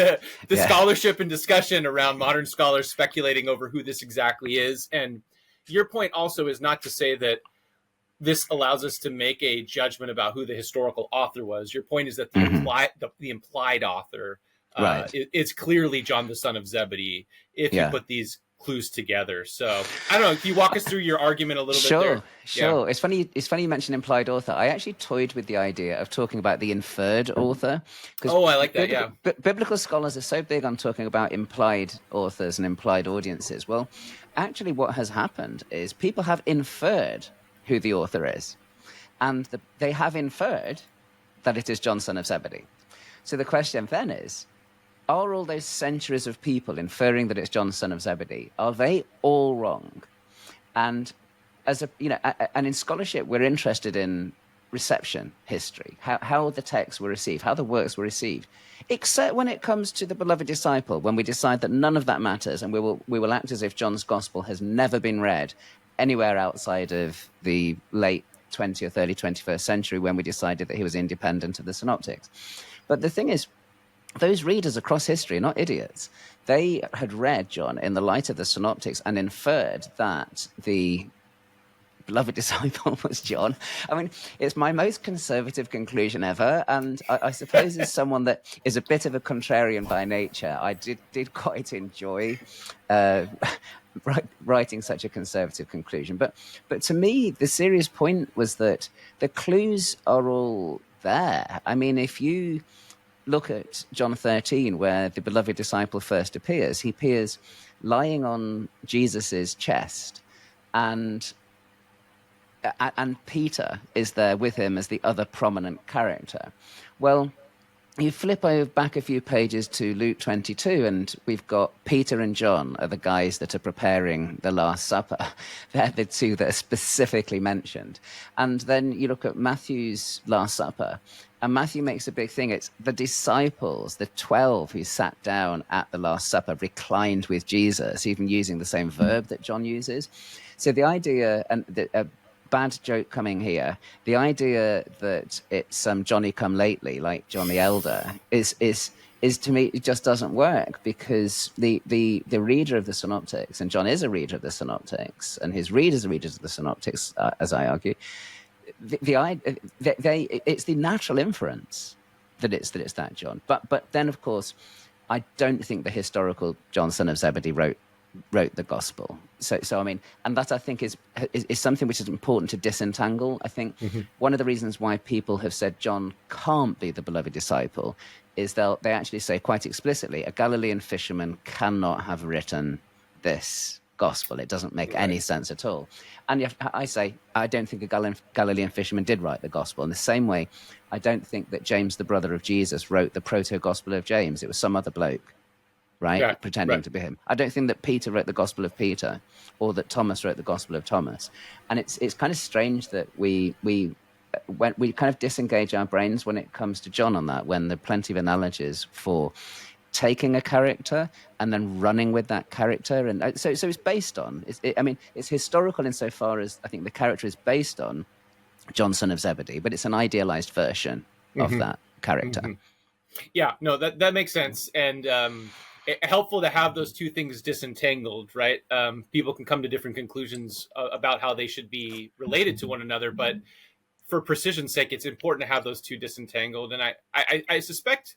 the scholarship and discussion around modern scholars speculating over who this exactly is. And your point also is not to say that this allows us to make a judgment about who the historical author was. Your point is that the implied author is clearly John, the son of Zebedee, if you put these clues together. So I don't know, can you walk us through your argument a little bit there? Sure. It's funny you mentioned implied author. I actually toyed with the idea of talking about the inferred author. I like that. Biblical scholars are so big on talking about implied authors and implied audiences. Well, actually what has happened is people have inferred who the author is, and they have inferred that it is John, son of Zebedee. So the question then is, are all those centuries of people inferring that it's John, son of Zebedee, are they all wrong? And and in scholarship, we're interested in reception history, how the texts were received, how the works were received, except when it comes to the beloved disciple, when we decide that none of that matters, and we will act as if John's gospel has never been read anywhere outside of the late 20th, early 21st century, when we decided that he was independent of the Synoptics. But the thing is, those readers across history are not idiots. They had read John in the light of the Synoptics and inferred that the beloved disciple was John. I mean, it's my most conservative conclusion ever. And I suppose as someone that is a bit of a contrarian by nature, I did quite enjoy writing such a conservative conclusion. But to me, the serious point was that the clues are all there. I mean, if you look at John 13, where the beloved disciple first appears, he appears lying on Jesus's chest, and Peter is there with him as the other prominent character. Well, you flip back a few pages to Luke 22, and we've got Peter and John are the guys that are preparing the Last Supper. They're the two that are specifically mentioned. And then you look at Matthew's Last Supper, and Matthew makes a big thing. It's the disciples, the 12 who sat down at the Last Supper, reclined with Jesus, even using the same verb that John uses. So the idea, and a bad joke coming here, the idea that it's Johnny come lately, like John the Elder, is to me, it just doesn't work, because the reader of the Synoptics, and John is a reader of the Synoptics, and his readers are readers of the Synoptics, as I argue, it's the natural inference that it's that John. But then, of course, I don't think the historical John, son of Zebedee, wrote wrote the gospel. So I mean, and that I think is something which is important to disentangle. I think one of the reasons why people have said John can't be the beloved disciple is they actually say quite explicitly a Galilean fisherman cannot have written this gospel. It doesn't make any sense at all. And I say I don't think a Galilean fisherman did write the gospel. In the same way, I don't think that James, the brother of Jesus, wrote the proto-gospel of James. It was some other bloke, right? Pretending to be him. I don't think that Peter wrote the Gospel of Peter, or that Thomas wrote the Gospel of Thomas. And it's kind of strange that we kind of disengage our brains when it comes to John on that, when there are plenty of analogies for taking a character and then running with that character. And so it's based on, it's historical insofar as I think the character is based on John, son of Zebedee, but it's an idealized version of that character. Yeah, no, that makes sense. And helpful to have those two things disentangled, right? People can come to different conclusions about how they should be related to one another, but for precision's sake, it's important to have those two disentangled. And I suspect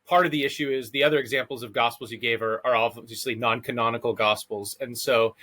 part of the issue is the other examples of gospels you gave are obviously non-canonical gospels. And so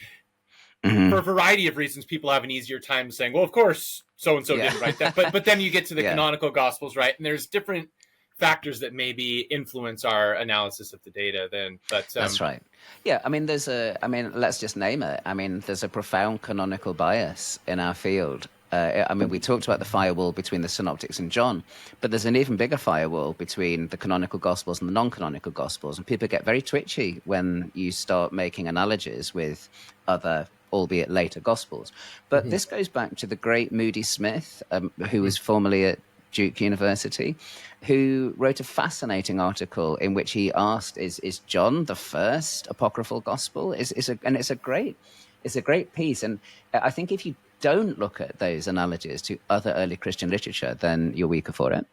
for a variety of reasons, people have an easier time saying, well, of course, so-and-so didn't write that. But then you get to the canonical gospels, right? And there's different factors that maybe influence our analysis of the data then. But that's right. Yeah, let's just name it. There's a profound canonical bias in our field. We talked about the firewall between the Synoptics and John, but there's an even bigger firewall between the canonical Gospels and the non-canonical Gospels, and people get very twitchy when you start making analogies with other, albeit later, Gospels. But this goes back to the great Moody Smith, who was formerly at Duke University, who wrote a fascinating article in which he asked, is John the first apocryphal Gospel? And it's a great piece. And I think if you don't look at those analogies to other early Christian literature, then you're weaker for it.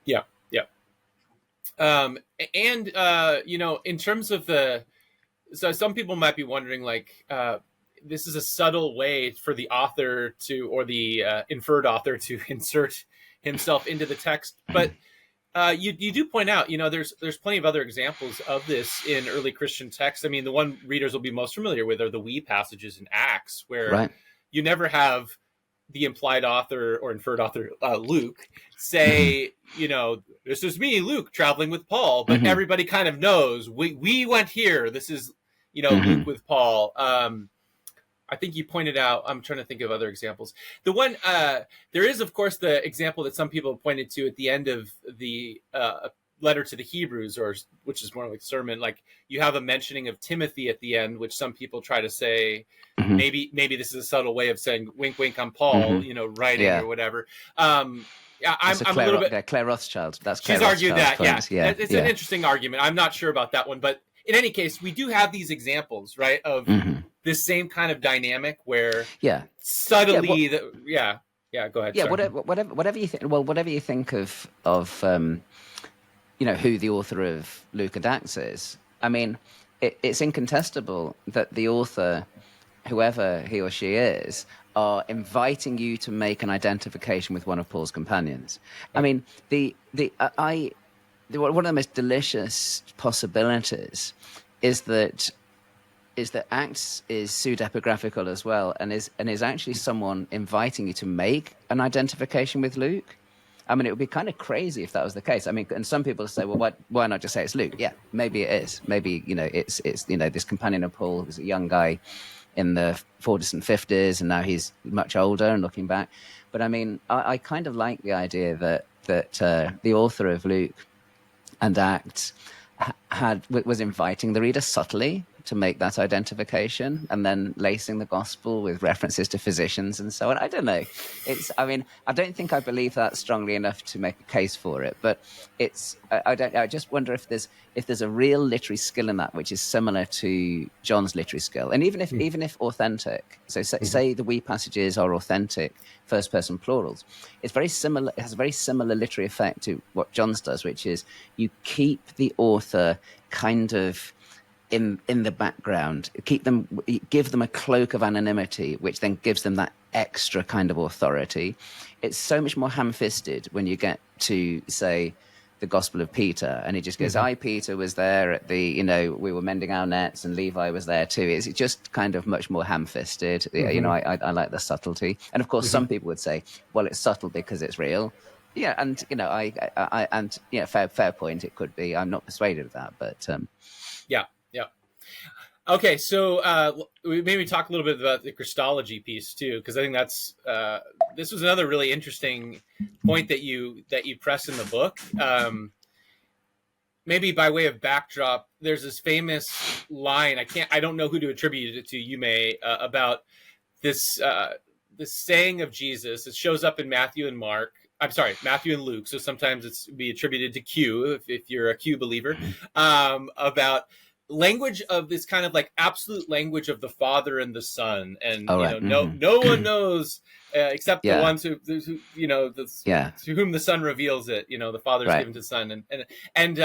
Yeah. In terms of so some people might be wondering, this is a subtle way for the author or the inferred author to insert himself into the text. But you do point out, there's plenty of other examples of this in early Christian texts. The one readers will be most familiar with are the we passages in Acts, where you never have the implied author or inferred author, Luke, say, this is me, Luke, traveling with Paul. But everybody kind of knows, we went here. This is, Luke with Paul. I think you pointed out, I'm trying to think of other examples. The one, there is, of course, the example that some people pointed to at the end of the letter to the Hebrews, which is more like sermon, like you have a mentioning of Timothy at the end, which some people try to say, maybe this is a subtle way of saying, wink, wink, I'm Paul, writing or whatever. I'm a little bit... Claire Rothschild. She's argued that, It's an interesting argument. I'm not sure about that one, but in any case, we do have these examples, right, of this same kind of dynamic where subtly, go ahead. Yeah, whatever you think. Well, whatever you think of who the author of Luke Acts is. It's incontestable that the author, whoever he or she is, are inviting you to make an identification with one of Paul's companions. One of the most delicious possibilities is that Acts is pseudepigraphical as well, and is actually someone inviting you to make an identification with Luke. It would be kind of crazy if that was the case. And some people say, well, why not just say it's Luke? Yeah, maybe it is. Maybe, it's this companion of Paul who's a young guy in the 40s and 50s, and now he's much older and looking back. But I kind of like the idea that the author of Luke and Acts was inviting the reader subtly to make that identification, and then lacing the gospel with references to physicians and so on. I don't know. I don't think I believe that strongly enough to make a case for it, but I just wonder if there's a real literary skill in that, which is similar to John's literary skill. And even if authentic, so say the we passages are authentic first person plurals, it's very similar. It has a very similar literary effect to what John's does, which is you keep the author kind of in the background, give them a cloak of anonymity, which then gives them that extra kind of authority. It's so much more ham-fisted when you get to, say, the Gospel of Peter, and he just goes, I, Peter, was there at the, we were mending our nets, and Levi was there too. It's just kind of much more ham-fisted. I like the subtlety. And of course, some people would say, well, it's subtle because it's real. Yeah, and fair point. It could be. I'm not persuaded of that, but yeah. Okay, so maybe talk a little bit about the Christology piece too, because I think that's this was another really interesting point that you press in the book. Maybe by way of backdrop, there's this famous line. I don't know who to attribute it to. You may about this saying of Jesus. It shows up in Matthew and Luke. So sometimes it's be attributed to Q if you're a Q believer, about language of this kind of like absolute language of the Father and the Son, and no one knows except the ones who to whom the Son reveals it. The Father's given to the Son, and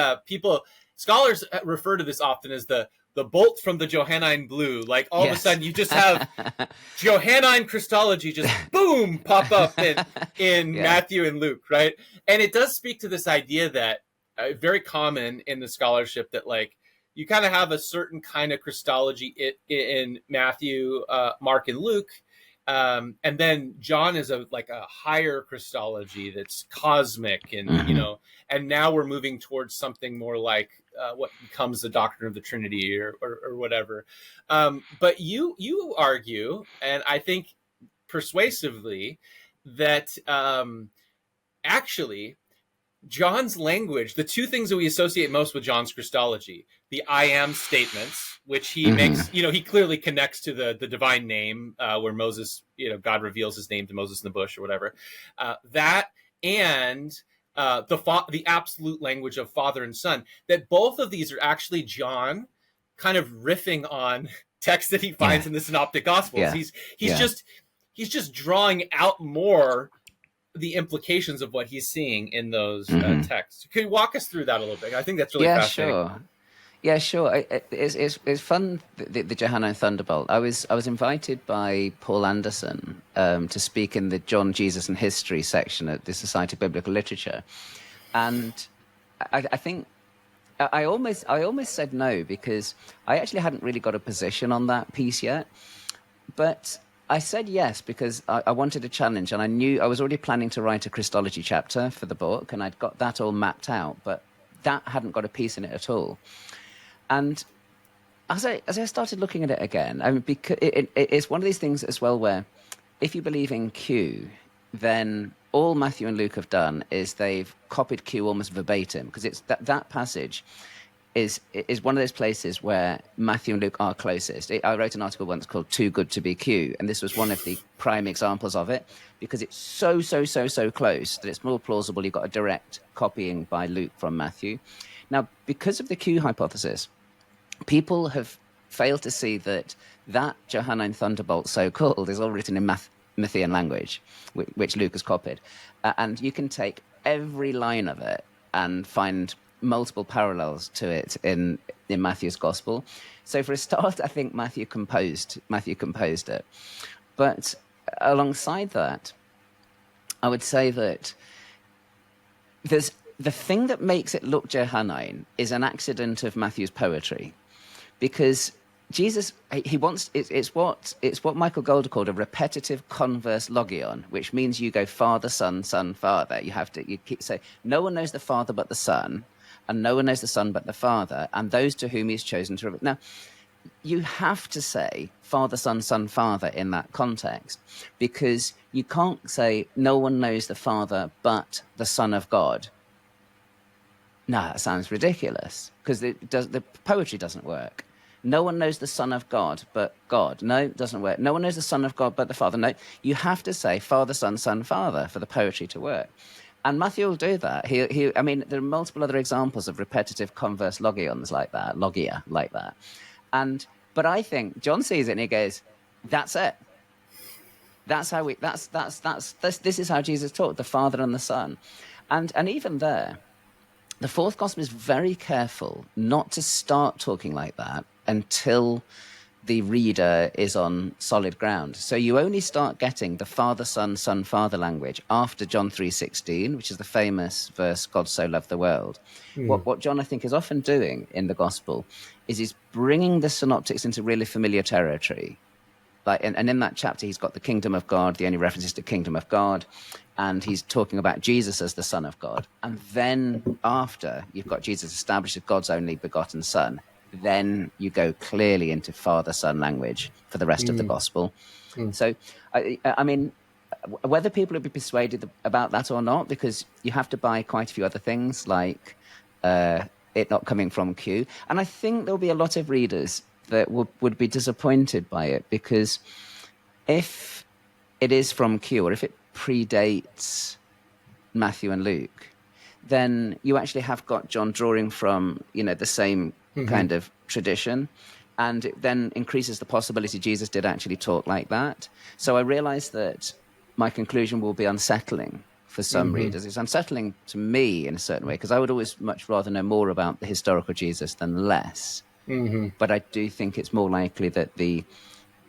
scholars refer to this often as the bolt from the Johannine blue. Like all of a sudden you just have Johannine Christology just boom pop up in Matthew and Luke, right? And it does speak to this idea that very common in the scholarship that like you kind of have a certain kind of Christology in Matthew, Mark, and Luke. And then John is a higher Christology that's cosmic, and and now we're moving towards something more like what becomes the doctrine of the Trinity or whatever. But you argue, and I think persuasively, that actually John's language, the two things that we associate most with John's Christology, the I am statements, which he makes, he clearly connects to the divine name, where Moses, God reveals his name to Moses in the bush or whatever, that and the absolute language of Father and Son, that both of these are actually John kind of riffing on texts that he finds in the Synoptic Gospels. He's just drawing out more the implications of what he's seeing in those texts. Could you walk us through that a little bit? I think that's really fascinating. Sure. It's fun. The Johannine Thunderbolt. I was invited by Paul Anderson to speak in the John, Jesus, and History section at the Society of Biblical Literature, and I think I almost said no because I actually hadn't really got a position on that piece yet, but I said yes because I wanted a challenge, and I knew I was already planning to write a Christology chapter for the book, and I'd got that all mapped out, but that hadn't got a piece in it at all. And as I started looking at it again, I mean, because it's one of these things as well where if you believe in Q, then all Matthew and Luke have done is they've copied Q almost verbatim, because it's that passage is one of those places where Matthew and Luke are closest. I wrote an article once called Too Good to Be Q, and this was one of the prime examples of it, because it's so close that it's more plausible you've got a direct copying by Luke from Matthew. Now, because of the Q hypothesis, people have failed to see that Johannine Thunderbolt, so-called, is all written in Matthean language, which Luke has copied. And you can take every line of it and find multiple parallels to it in Matthew's Gospel. So for a start, I think Matthew composed it. But alongside that, I would say that there's the thing that makes it look Johannine is an accident of Matthew's poetry, because Jesus, it's what Michael Golder called a repetitive converse logion, which means you go Father, Son, Son, Father. You keep saying no one knows the Father but the Son, and no one knows the Son but the Father, and those to whom he's chosen to reveal. Now, you have to say Father, Son, Son, Father in that context, because you can't say no one knows the Father but the Son of God. No, that sounds ridiculous, because the poetry doesn't work. No one knows the Son of God but God. No, it doesn't work. No one knows the Son of God but the Father. No, you have to say Father, Son, Son, Father for the poetry to work. And Matthew will do that. I mean, there are multiple other examples of repetitive converse logions like that, logia like that. But I think John sees it and he goes, "That's it. That's how this is how Jesus taught, the Father and the Son." And even there, the Fourth Gospel is very careful not to start talking like that until the reader is on solid ground. So you only start getting the Father, Son, Son, Father language after John 3:16, which is the famous verse, God so loved the world. What John, I think, is often doing in the gospel is he's bringing the synoptics into really familiar territory. And in that chapter, he's got the kingdom of God, the only references to kingdom of God, and he's talking about Jesus as the Son of God. And then after you've got Jesus established as God's only begotten Son, then you go clearly into Father, Son language for the rest of the gospel. So, I mean, whether people will be persuaded about that or not, because you have to buy quite a few other things, like it not coming from Q. And I think there'll be a lot of readers that would be disappointed by it, because if it is from Q, or if it predates Matthew and Luke, then you actually have got John drawing from, the same kind of tradition, and it then increases the possibility Jesus did actually talk like that. So I realize that my conclusion will be unsettling for some readers. It's unsettling to me in a certain way, because I would always much rather know more about the historical Jesus than less. But I do think it's more likely that the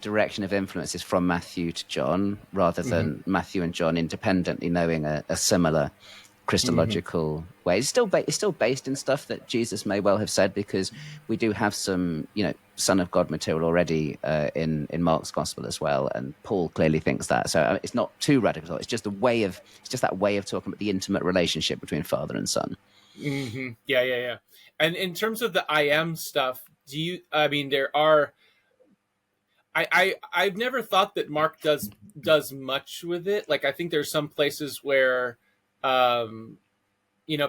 direction of influence is from Matthew to John, rather than Matthew and John independently knowing a similar Christological way. It's still based in stuff that Jesus may well have said, because we do have some, Son of God material already in Mark's Gospel as well, and Paul clearly thinks that. So it's not too radical. It's just that way of talking about the intimate relationship between Father and Son. Yeah. And in terms of the I am stuff, I've never thought that Mark does much with it. Like, I think there's some places where,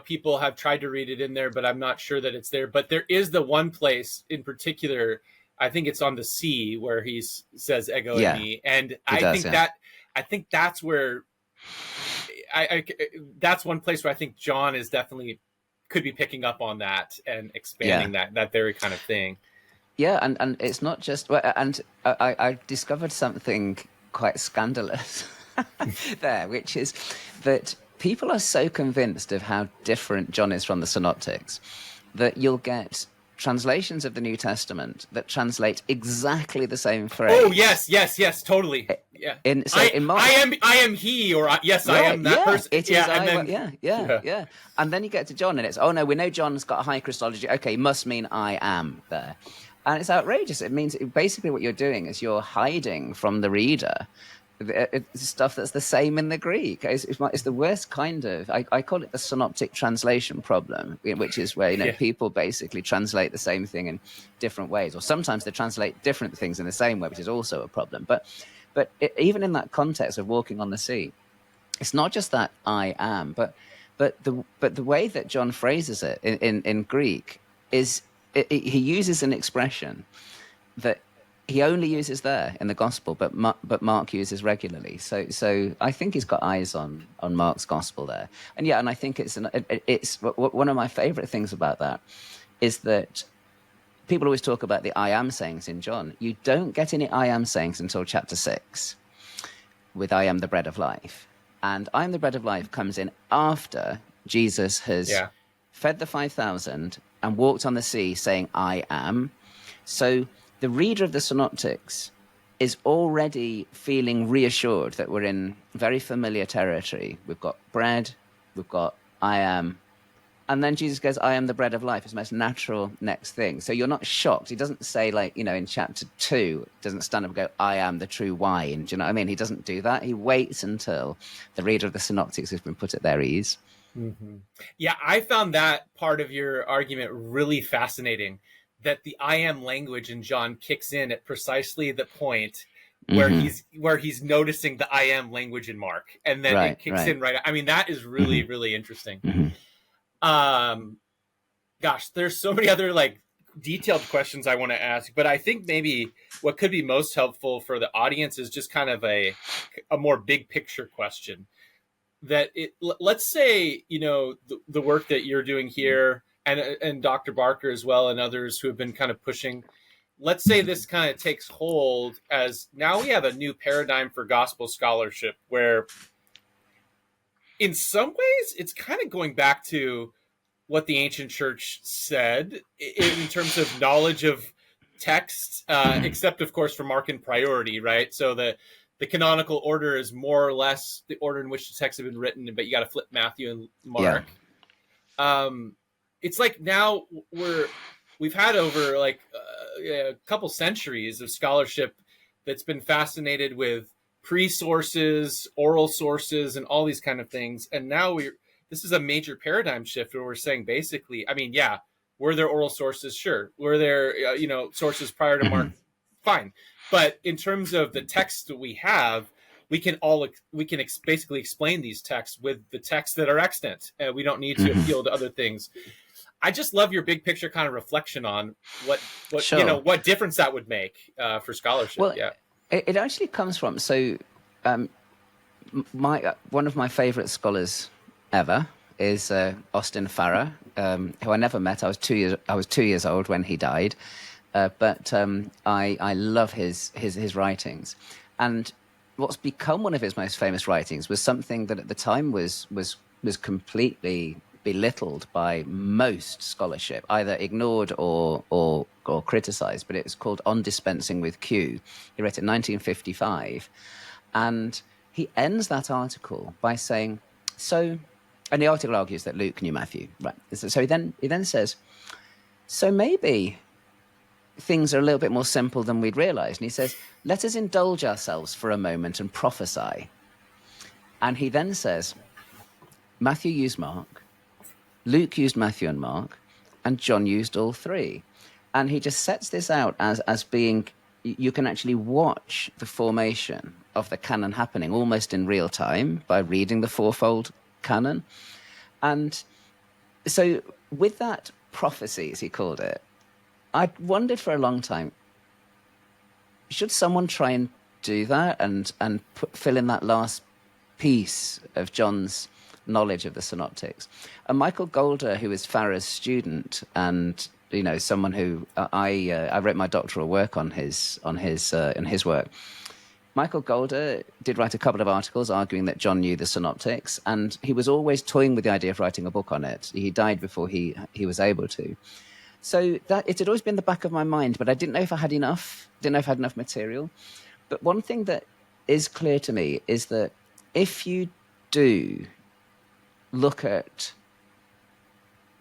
people have tried to read it in there, but I'm not sure that it's there. But there is the one place in particular, I think it's on the C, where he says ego in me. And I think that's where that's one place where I think John is definitely could be picking up on that and expanding that very kind of thing. Yeah, and it's not just... And I discovered something quite scandalous there, which is that people are so convinced of how different John is from the Synoptics that you'll get translations of the New Testament that translate exactly the same phrase. Oh, yes, totally. Yeah. In Mark, I am he, or yes, right, I am that person. It is yeah. And then you get to John, and it's, oh no, we know John's got a high Christology. Okay, must mean I am there. And it's outrageous. It means basically what you're doing is you're hiding from the reader stuff that's the same in the Greek. It's the worst kind of... I call it the synoptic translation problem, which is where people basically translate the same thing in different ways, or sometimes they translate different things in the same way, which is also a problem. But even in that context of walking on the sea, it's not just that I am, but the way that John phrases it in Greek is he uses an expression that he only uses there in the gospel, but Mark uses regularly. So I think he's got eyes on Mark's gospel there. And I think it's one of my favorite things about that is that people always talk about the I am sayings in John. You don't get any I am sayings until chapter 6 with I am the bread of life. And I am the bread of life comes in after Jesus has fed the 5,000 and walked on the sea saying, I am. So the reader of the Synoptics is already feeling reassured that we're in very familiar territory. We've got bread, we've got I am, and then Jesus goes, I am the bread of life. It's the most natural next thing. So you're not shocked. He doesn't say, like, in chapter 2, doesn't stand up and go, I am the true wine. Do you know what I mean? He doesn't do that. He waits until the reader of the Synoptics has been put at their ease. Yeah, I found that part of your argument really fascinating, that the I am language in John kicks in at precisely the point where he's noticing the I am language in Mark, and then it kicks in right. I mean, that is really really interesting. Gosh, there's so many other detailed questions I want to ask, but I think maybe what could be most helpful for the audience is just kind of a more big picture question. That let's say the work that you're doing here, and Dr. Barker as well, and others who have been kind of pushing. Let's say this kind of takes hold, as now we have a new paradigm for gospel scholarship, where in some ways it's kind of going back to what the ancient church said in terms of knowledge of texts, except of course for Mark in priority, right? So the canonical order is more or less the order in which the texts have been written, but you got to flip Matthew and Mark. It's like now we've had over like a couple centuries of scholarship that's been fascinated with pre-sources, oral sources, and all these kind of things. And now this is a major paradigm shift where we're saying basically, I mean, yeah, were there oral sources? Sure. Were there, sources prior to Mark? Fine. But in terms of the text that we have, we can basically explain these texts with the texts that are extant. We don't need to appeal to other things. I just love your big picture kind of reflection on what Sure. what difference that would make for scholarship. Well, yeah, it actually comes from one of my favorite scholars ever is Austin Farrer, who I never met. I was 2 years old when he died, but I love his writings. And what's become one of his most famous writings was something that at the time was completely belittled by most scholarship, either ignored or criticized. But it was called On Dispensing with Q. He wrote it in 1955, and he ends that article by saying, and the article argues that Luke knew Matthew, right? So he then says, so maybe things are a little bit more simple than we'd realized. And he says, let us indulge ourselves for a moment and prophesy. And he then says, Matthew used Mark, Luke used Matthew and Mark, and John used all three. And he just sets this out as being, you can actually watch the formation of the canon happening almost in real time by reading the fourfold canon. And so with that prophecy, as he called it, I wondered for a long time, should someone try and do that and fill in that last piece of John's knowledge of the Synoptics? And Michael Golder, who is Farrer's student and someone who I wrote my doctoral work on his work. Michael Golder did write a couple of articles arguing that John knew the Synoptics, and he was always toying with the idea of writing a book on it. He died before he was able to. So that it had always been in the back of my mind, but I didn't know if I had enough. Didn't know if I had enough material. But one thing that is clear to me is that if you do look at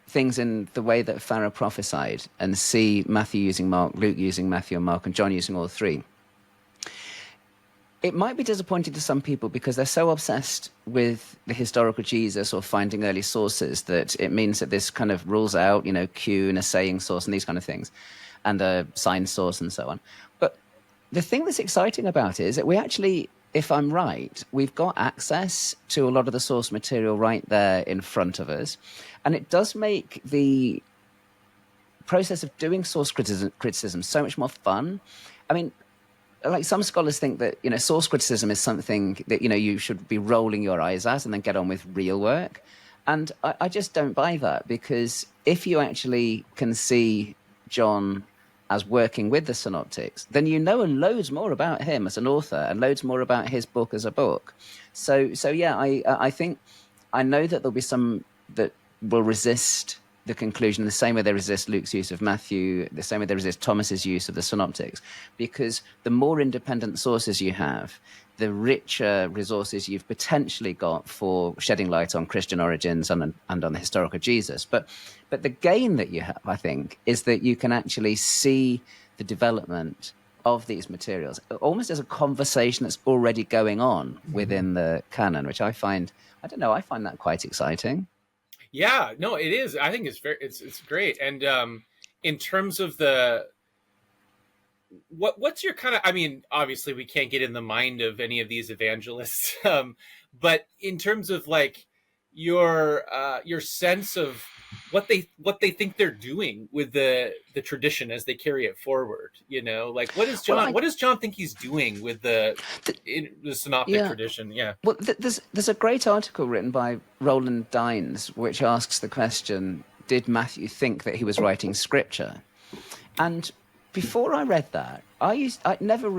things in the way that Farrer prophesied and see Matthew using Mark, Luke using Matthew and Mark, and John using all three, it might be disappointing to some people because they're so obsessed with the historical Jesus or finding early sources that it means that this kind of rules out, Q and a saying source and these kind of things, and a sign source and so on. But the thing that's exciting about it is that we actually, if I'm right, we've got access to a lot of the source material right there in front of us. And it does make the process of doing source criticism so much more fun. I mean, like some scholars think that, source criticism is something that, you should be rolling your eyes at and then get on with real work. And I just don't buy that, because if you actually can see John as working with the Synoptics, then loads more about him as an author and loads more about his book as a book. So yeah, I think I know that there'll be some that will resist the conclusion the same way they resist Luke's use of Matthew, the same way they resist Thomas's use of the Synoptics, because the more independent sources you have, the richer resources you've potentially got for shedding light on Christian origins and on the historical Jesus. But the gain that you have, I think, is that you can actually see the development of these materials almost as a conversation that's already going on within the canon, which I find that quite exciting. Yeah, no, it is. I think it's great. And in terms of what's your kind of, I mean, obviously we can't get in the mind of any of these evangelists, but in terms of like your sense of what they think they're doing with the tradition as they carry it forward, like what does John think he's doing with the synoptic tradition? Yeah. Well, there's a great article written by Roland Dines which asks the question, did Matthew think that he was writing scripture? And before I read that, I never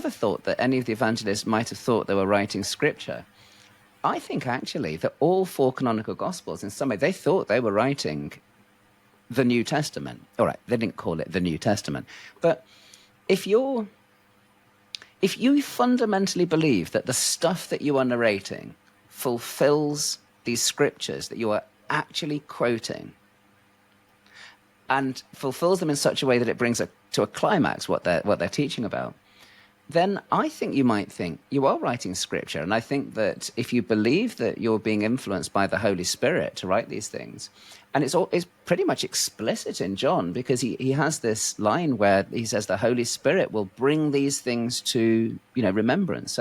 thought that any of the evangelists might have thought they were writing scripture. I think actually that all four canonical Gospels, in some way, they thought they were writing the New Testament. All right, they didn't call it the New Testament. But if you fundamentally believe that the stuff that you are narrating fulfills these scriptures that you are actually quoting, and fulfills them in such a way that it brings to a climax what they're teaching about, then I think you might think you are writing scripture. And I think that if you believe that you're being influenced by the Holy Spirit to write these things, and it's pretty much explicit in John, because he has this line where he says the Holy Spirit will bring these things to, remembrance.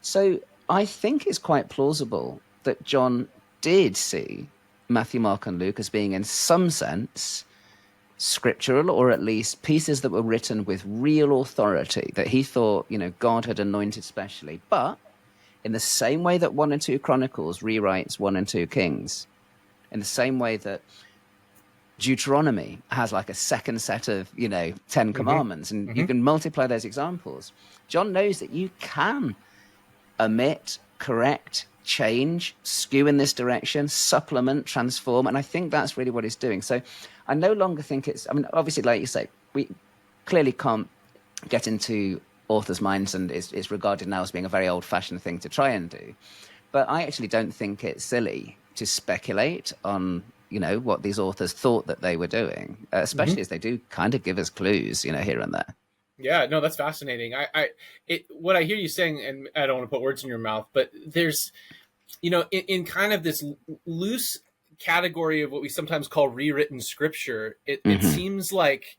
So I think it's quite plausible that John did see Matthew, Mark, and Luke as being, in some sense, scriptural, or at least pieces that were written with real authority, that he thought, God had anointed specially. But in the same way that 1 and 2 Chronicles rewrites 1 and 2 Kings, in the same way that Deuteronomy has like a second set of, 10 commandments, and you can multiply those examples, John knows that you can omit, correct, change, skew in this direction, supplement, transform. And I think that's really what he's doing. So I no longer think obviously, like you say, we clearly can't get into authors' minds, and it's regarded now as being a very old-fashioned thing to try and do. But I actually don't think it's silly to speculate on, what these authors thought that they were doing, especially as they do kind of give us clues, here and there. Yeah, no, that's fascinating. What I hear you saying, and I don't want to put words in your mouth, but there's, in kind of this loose category of what we sometimes call rewritten scripture, it seems like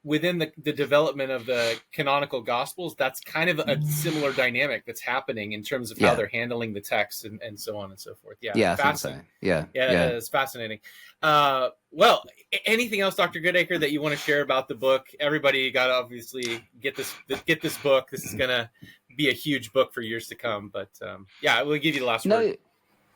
within the development of the canonical Gospels, that's kind of a similar dynamic that's happening in terms of how they're handling the text and so on and so forth. Yeah, I think so. Yeah, it's fascinating. Well, anything else, Dr. Goodacre, that you want to share about the book? Everybody got to obviously get this book. This is going to be a huge book for years to come. But we'll give you the last word.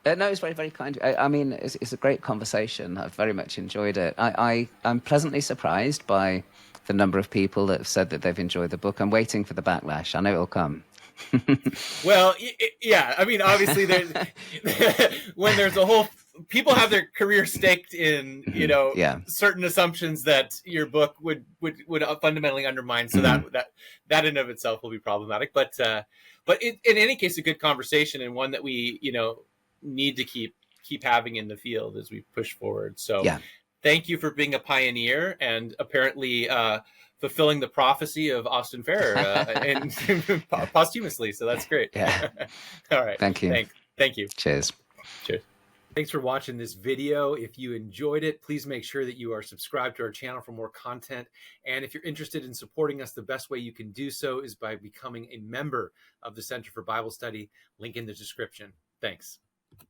No, it's very, very kind. I mean, it's a great conversation. I've very much enjoyed it. I'm pleasantly surprised by the number of people that have said that they've enjoyed the book. I'm waiting for the backlash. I know it'll come. Well, yeah. I mean, obviously, when there's a whole people have their career staked in, certain assumptions that your book would fundamentally undermine. So that in of itself will be problematic. But in any case, a good conversation, and one that we need to keep having in the field as we push forward. So thank you for being a pioneer and apparently fulfilling the prophecy of Austin Farrer and posthumously. So that's great. Yeah. All right. Thank you. Thank you. Cheers. Thanks for watching this video. If you enjoyed it, please make sure that you are subscribed to our channel for more content. And if you're interested in supporting us, the best way you can do so is by becoming a member of the Center for Bible Study. Link in the description. Thanks.